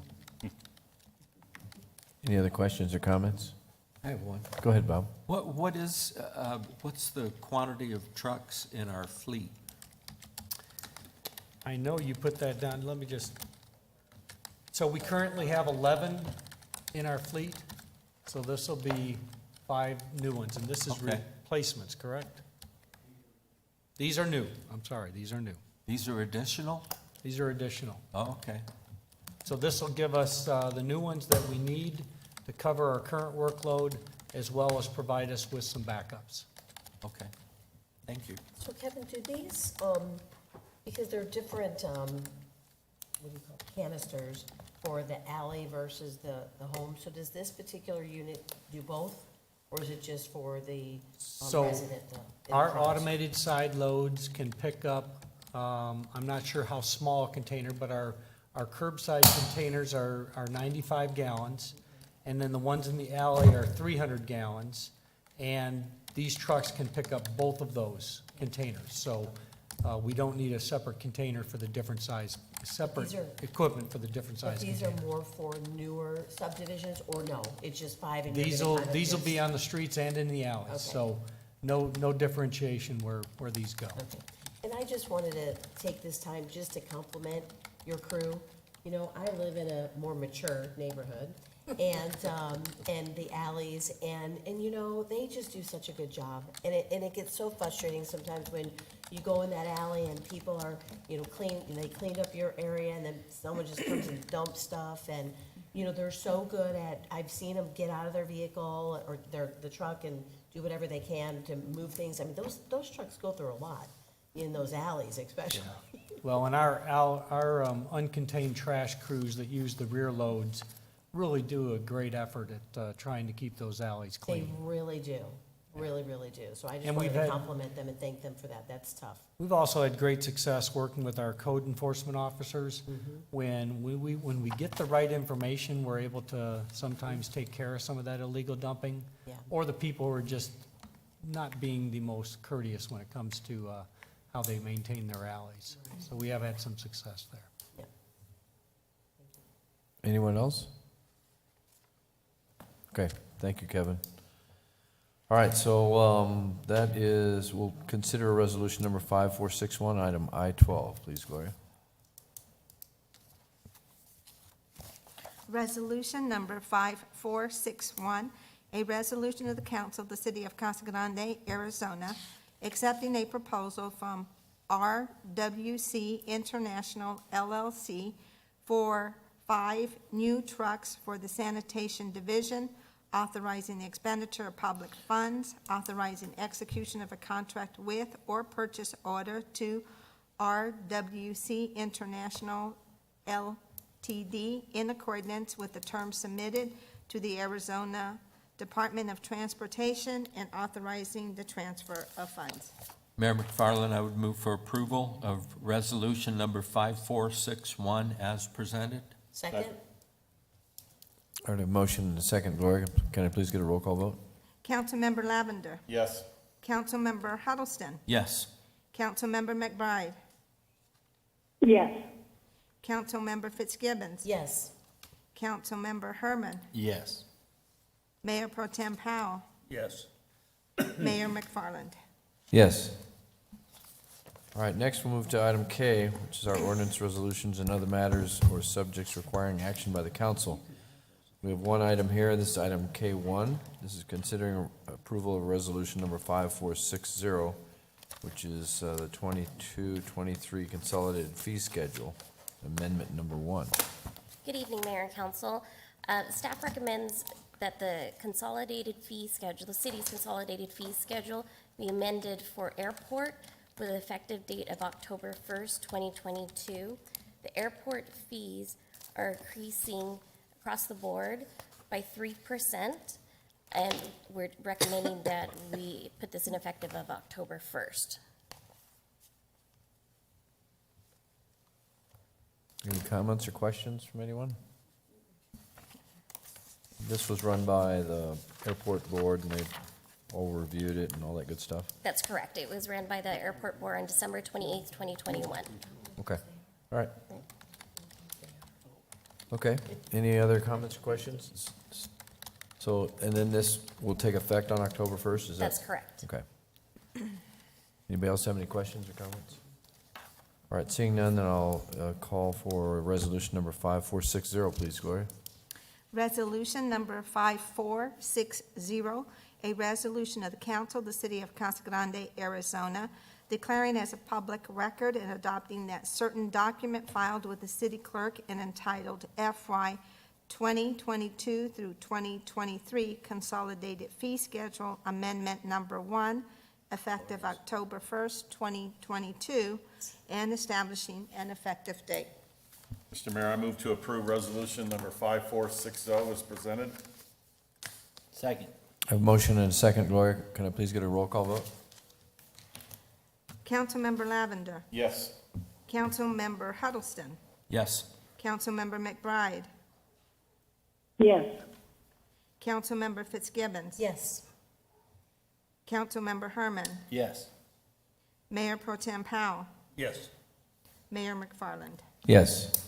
Any other questions or comments? I have one. Go ahead, Bob. What's the quantity of trucks in our fleet? I know you put that down, let me just, so we currently have 11 in our fleet, so this will be 5 new ones, and this is Okay. replacements, correct? These are new, I'm sorry, these are new. These are additional? These are additional. Oh, okay. So this will give us the new ones that we need to cover our current workload, as well as provide us with some backups. Okay. Thank you. So Kevin, do these, because they're different, what do you call it, canisters for the alley versus the home, so does this particular unit do both? Or is it just for the So resident? in our the house? automated side loads can pick up, I'm not sure how small a container, but our curbside containers are 95 gallons, and then the ones in the alley are 300 gallons, and these trucks can pick up both of those containers. So we don't need a separate container for the different size, separate These are- equipment for the different But size these are container. more for newer subdivisions, or no? It's just 5 and you're These gonna will, kind of these will just- be on the streets and in the alleys, Okay. so no differentiation where these go. Okay. And I just wanted to take this time just to compliment your crew. You know, I live in a more mature neighborhood, and the alleys, and you know, they just do such a good job. And it gets so frustrating sometimes when you go in that alley and people are, you know, they cleaned up your area, and then someone just comes and dumps stuff, and, you know, they're so good at, I've seen them get out of their vehicle or the truck and do whatever they can to move things. I mean, those trucks go through a lot in those alleys especially. Well, and our uncontained trash crews that use the rear loads really do a great effort at trying to keep those alleys They clean. really do, really, really do. So I just And wanted we've to had- compliment them and thank them for that. That's tough. We've also had great success working with our code enforcement officers. Mm-hmm. When we get the right information, we're able to sometimes take care of some of that illegal dumping. Yeah. Or the people who are just not being the most courteous when it comes to how they maintain their alleys. So we have had some success there. Yeah. Anyone else? Okay, thank you, Kevin. All right, so that is, we'll consider resolution number 5461, item I-12. Please, Gloria. Resolution number 5461, a resolution of the council of the city of Casa Grande, Arizona, accepting a proposal from RWC International LLC for 5 new trucks for the sanitation division, authorizing the expenditure of public funds, authorizing execution of a contract with or purchase order to RWC International LTD in accordance with the terms submitted to the Arizona Department of Transportation and authorizing the transfer of funds. Mayor McFarland, I would move for approval of resolution number 5461 as presented. Second? All right, a motion and a second. Gloria, can I please get a roll call vote? Councilmember Lavender. Yes. Councilmember Huddleston. Yes. Councilmember McBride. Yes. Councilmember Fitzgibbons. Yes. Councilmember Herman. Yes. Mayor Pro Tem Powell. Yes. Mayor McFarland. Yes. All right, next we'll move to item K, which is our ordinance resolutions and other matters or subjects requiring action by the council. We have one item here, this is item K1. This is considering approval of resolution number 5460, which is the 22-23 consolidated fee schedule, amendment number 1. Good evening, Mayor and Council. Staff recommends that the consolidated fee schedule, the city's consolidated fee schedule, be amended for airport with an effective date of October 1st, 2022. The airport fees are increasing across the board by 3%, and we're recommending that we put this in effective of October 1st. Any comments or questions from anyone? This was run by the airport board, and they all reviewed it and all that good stuff. That's correct. It was ran by the airport board on December 28th, 2021. Okay, all right. Okay, any other comments or questions? So, and then this will take effect on October 1st, is that? That's correct. Okay. Anybody else have any questions or comments? All right, seeing none, then I'll call for resolution number 5460, please, Gloria. Resolution number 5460, a resolution of the council of the city of Casa Grande, Arizona, declaring as a public record and adopting that certain document filed with the city clerk and entitled FY 2022 through 2023 Consolidated Fee Schedule Amendment Number 1, effective October 1st, 2022, and establishing an effective date. Mr. Mayor, I move to approve resolution number 5460 as presented. Second. I have a motion and a second, Gloria. Can I please get a roll call vote? Councilmember Lavender. Yes. Councilmember Huddleston. Yes. Councilmember McBride. Yes. Councilmember Fitzgibbons. Yes. Councilmember Herman. Yes. Mayor Pro Tem Powell. Yes. Mayor McFarland. Yes.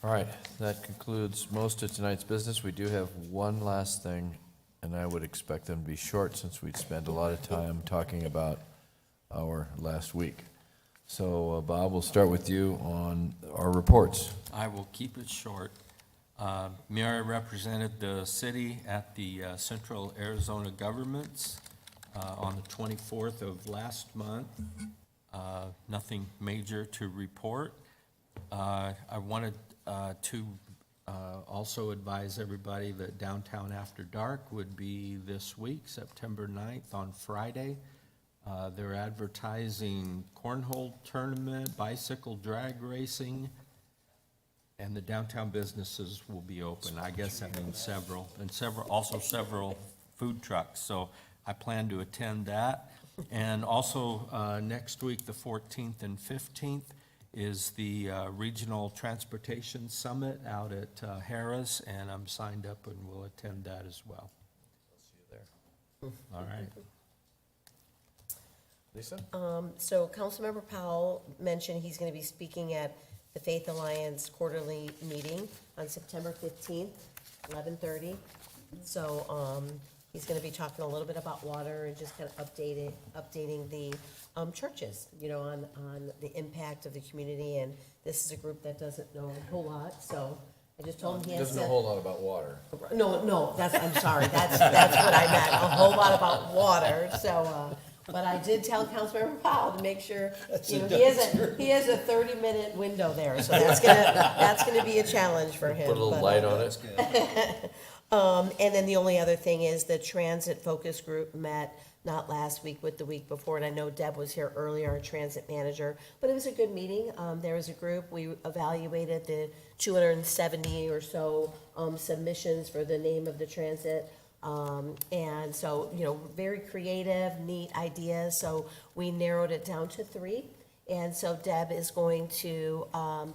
All right, that concludes most of tonight's business. We do have one last thing, and I would expect them to be short since we'd spent a lot of time talking about our last week. So, Bob, we'll start with you on our reports. I will keep it short. Mayor represented the city at the Central Arizona Governments on the 24th of last month. Nothing major to report. I wanted to also advise everybody that Downtown After Dark would be this week, September 9th, on Friday. They're advertising cornhole tournament, bicycle drag racing, and the downtown businesses will be open. I guess that means several, and several food trucks. So I plan to attend that. And also, next week, the 14th and 15th, is the Regional Transportation Summit out at Harrah's, and I'm signed up and will attend that as well. See you there. All right. Lisa? So Councilmember Powell mentioned he's going to be speaking at the Faith Alliance quarterly meeting on September 15th, 11:30. So he's going to be talking a little bit about water and just kind of updating the churches, you know, on the impact of the community. And this is a group that doesn't know a whole lot, so I just told him he has Doesn't to. know a whole lot about water. No, I'm sorry, that's what I meant, a whole lot about water, so, but I did tell Councilmember Powell to make sure, you know, he has a 30-minute window there, so that's gonna be a challenge for him. Put a little but, light on it. and then the only other thing is the transit focus group met not last week, but the week before, and I know Deb was here earlier, our transit manager, but it was a good meeting. There was a group, we evaluated the 270 or so submissions for the name of the transit. And so, you know, very creative, neat ideas, so we narrowed it down to 3. And so Deb is going to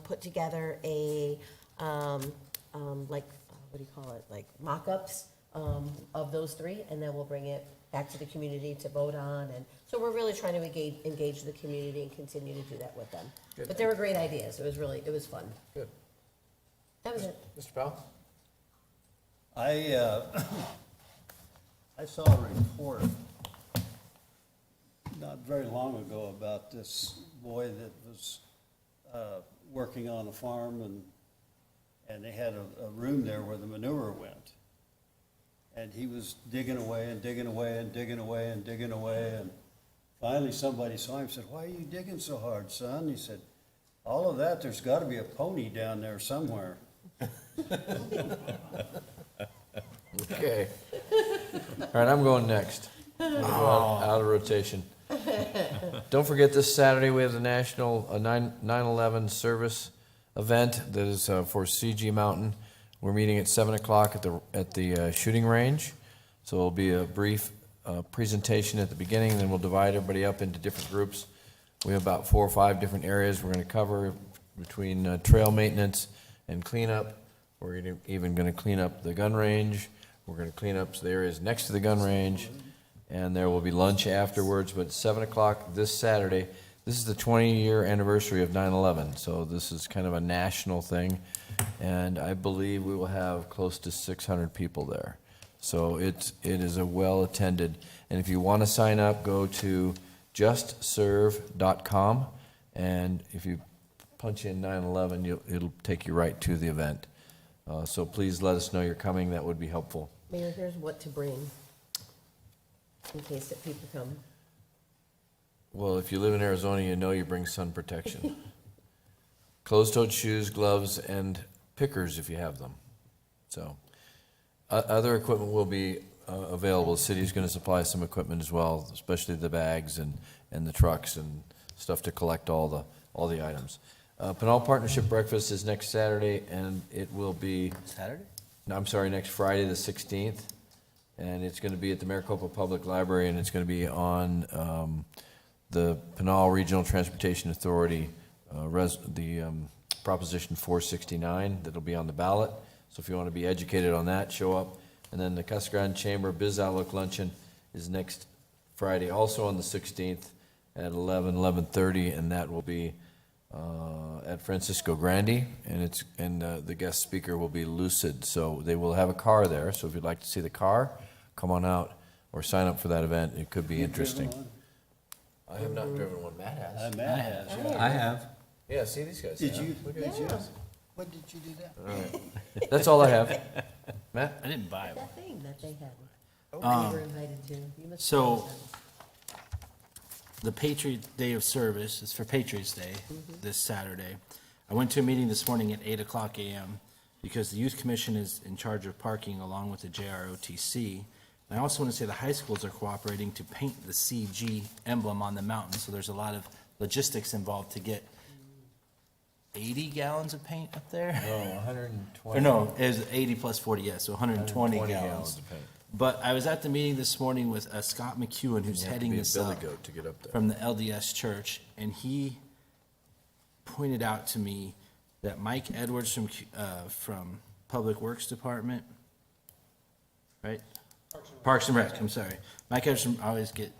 put together a, like, what do you call it, like mock-ups of those 3, and then we'll bring it back to the community to vote on. And so we're really trying to engage the community and continue to do that with them. Good. But they were great ideas. It was fun. Good. That was it. Mr. Powell? I saw a report not very long ago about this boy that was working on a farm, and they had a room there where the manure went. And he was digging away and digging away and digging away and digging away, and finally somebody saw him and said, "Why are you digging so hard, son?" He said, "All of that, there's got to be a pony down there somewhere." Okay. All right, I'm going next. I'm gonna go out of rotation. Don't forget, this Saturday, we have the National 9/11 Service event that is for CG Mountain. We're meeting at 7 o'clock at the shooting range. So it'll be a brief presentation at the beginning, then we'll divide everybody up into different groups. We have about 4 or 5 different areas we're going to cover between trail maintenance and cleanup. We're even going to clean up the gun range. We're going to clean up the areas next to the gun range, and there will be lunch afterwards. But 7 o'clock this Saturday. This is the 20-year anniversary of 9/11, so this is kind of a national thing, and I believe we will have close to 600 people there. So it is a well-attended, and if you want to sign up, go to justserve.com, and if you punch in 9/11, it'll take you right to the event. So please let us know you're coming. That would be helpful. Mayor, here's what to bring in case that people come. Well, if you live in Arizona, you know you bring sun protection. Closed-toed shoes, gloves, and pickers if you have them. So, other equipment will be available. The city's going to supply some equipment as well, especially the bags and the trucks and stuff to collect all the items. Pinal Partnership Breakfast is next Saturday, and it will be... Saturday? No, I'm sorry, next Friday, the 16th. And it's going to be at the Maricopa Public Library, and it's going to be on the Pinal Regional Transportation Authority, Proposition 469, that'll be on the ballot. So if you want to be educated on that, show up. And then the Casa Grande Chamber Biz Outlook Luncheon is next Friday, also on the 16th at 11:30, and that will be at Francisco Grande, and the guest speaker will be Lucid. So they will have a car there, so if you'd like to see the car, come on out or sign up for that event. It could be interesting. I have not driven one. Matt has. Matt has, yeah. I have. Yeah, see these guys. Did have. you? Look at these Yeah. guys. When did you do that? That's all I have. Matt? I didn't buy one. That thing that they had, we were invited to. You must so- have them. The Patriot Day of Service is for Patriots Day this Saturday. I went to a meeting this morning at 8:00 a.m. because the Youth Commission is in charge of parking along with the JROTC. And I also want to say the high schools are cooperating to paint the CG emblem on the mountain, so there's a lot of logistics involved to get 80 gallons of paint up there. No, 120. Or no, it was 80 plus 40, yes, so 120 gallons. of paint. But I was at the meeting this morning with Scott McEwen, who's You have to heading be a this billy up goat to get up there. from the LDS Church, and he pointed out to me that Mike Edwards from Public Works Department, right? Parks and Rec, I'm sorry. Mike Edwards from, I always get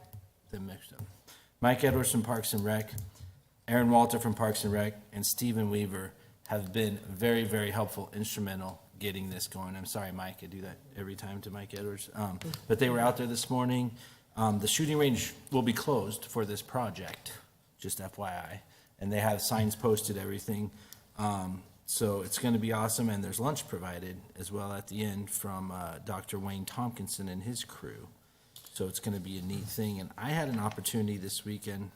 them mixed up. Mike Edwards from Parks and Rec, Aaron Walter from Parks and Rec, and Stephen Weaver have been very, very helpful, instrumental getting this going. I'm sorry, Mike, I do that every time to Mike Edwards. But they were out there this morning. The shooting range will be closed for this project, just FYI. And they have signs posted, everything. So it's going to be awesome, and there's lunch provided as well at the end from Dr. Wayne Tompkinson and his crew. So it's going to be a neat thing. And I had an opportunity this weekend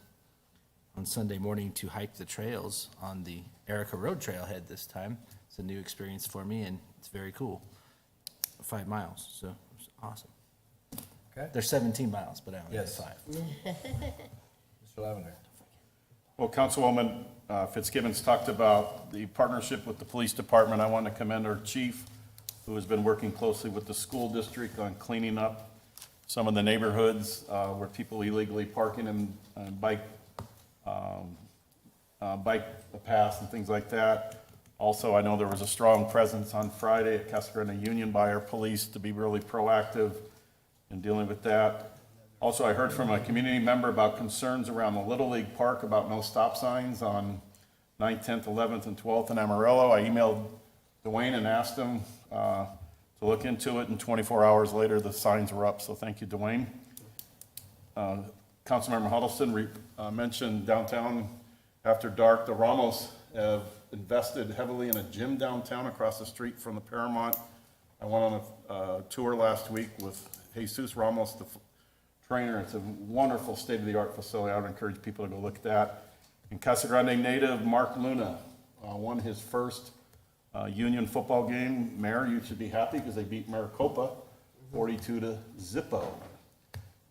on Sunday morning to hike the trails on the Erica Road Trailhead this time. It's a new experience for me, and it's very cool. 5 miles, so it's awesome. Okay. There's 17 miles, but I only did Yes. 5. Mr. Lavender. Well, Councilwoman Fitzgibbons talked about the partnership with the police department. I want to commend our chief, who has been working closely with the school district on cleaning up some of the neighborhoods where people illegally parking and bike paths and things like that. Also, I know there was a strong presence on Friday at Casa Grande Union by our police to be really proactive in dealing with that. Also, I heard from a community member about concerns around the Little League Park about no stop signs on 9th, 10th, 11th, and 12th in Amarillo. I emailed Dwayne and asked him to look into it, and 24 hours later, the signs were up, so thank you, Dwayne. Councilmember Huddleston mentioned downtown after dark. The Ramos have invested heavily in a gym downtown across the street from the Paramount. I went on a tour last week with Jesus Ramos, the trainer. It's a wonderful state-of-the-art facility. I would encourage people to go look at that. And Casa Grande native Mark Luna won his first Union football game. Mayor, you should be happy because they beat Maricopa 42-0.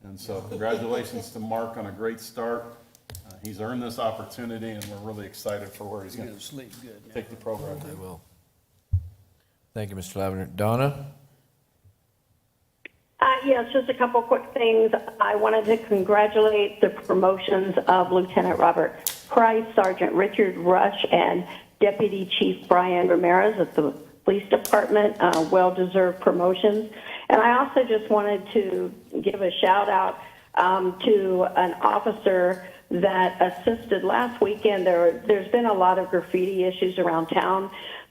And so congratulations to Mark on a great start. He's earned this opportunity, and we're really excited for where he's going to Sleep good. take the program. I will. Thank you, Mr. Lavender. Donna? Yes, just a couple quick things. I wanted to congratulate the promotions of Lieutenant Robert Price, Sergeant Richard Rush, and Deputy Chief Brian Ramirez at the Police Department. Well-deserved promotions. And I also just wanted to give a shout-out to an officer that assisted last weekend. There's been a lot of graffiti issues around town.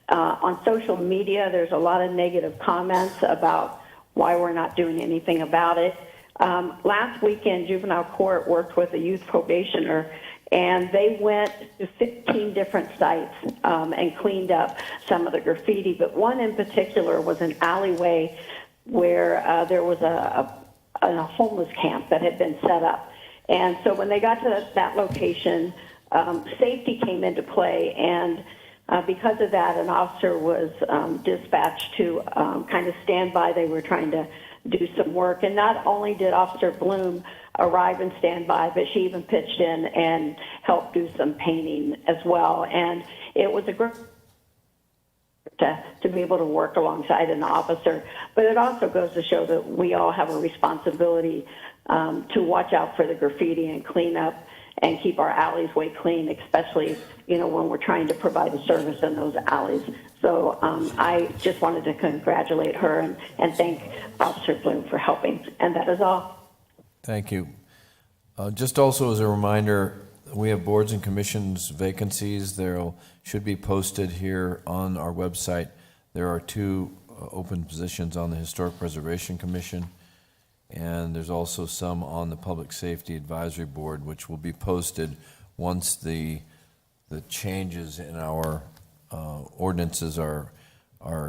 On social media, there's a lot of negative comments about why we're not doing anything about it. Last weekend, juvenile court worked with a youth probationer, and they went to 15 different sites and cleaned up some of the graffiti. But one in particular was an alleyway where there was a homeless camp that had been set up. And so when they got to that location, safety came into play, and because of that, an officer was dispatched to kind of stand by. They were trying to do some work. And not only did Officer Bloom arrive and stand by, but she even pitched in and helped do some painting as well. And it was a great to be able to work alongside an officer. But it also goes to show that we all have a responsibility to watch out for the graffiti and clean up and keep our alleyway clean, especially, when we're trying to provide a service in those alleys. So I just wanted to congratulate her and thank Officer Bloom for helping. And that is all. Thank you. Just also as a reminder, we have boards and commissions vacancies. Should be posted here on our website. There are 2 open positions on the Historic Preservation Commission, and there's also some on the Public Safety Advisory Board, which will be posted once the changes in our ordinances are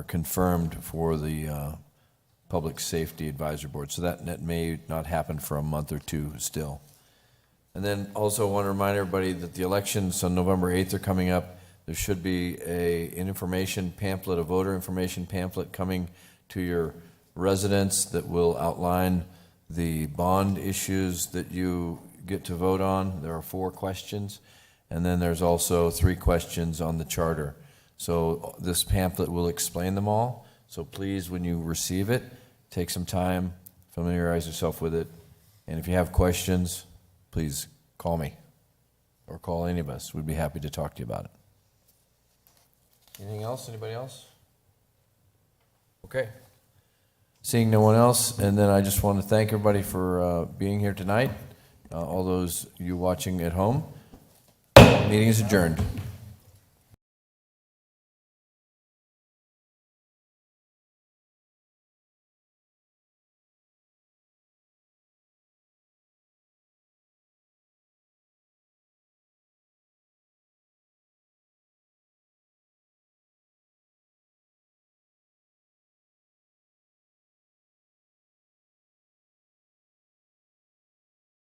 confirmed for the Public Safety Advisory Board. So that may not happen for a month or two still. And then also want to remind everybody that the elections on November 8th are coming up. There should be an information pamphlet, a voter information pamphlet coming to your residents that will outline the bond issues that you get to vote on. There are 4 questions. And then there's also 3 questions on the charter. So this pamphlet will explain them all. So please, when you receive it, take some time, familiarize yourself with it. And if you have questions, please call me or call any of us. We'd be happy to talk to you about it. Anything else? Anybody else? Okay. Seeing no one else, and then I just want to thank everybody for being here tonight, all those you watching at home. Meeting is adjourned.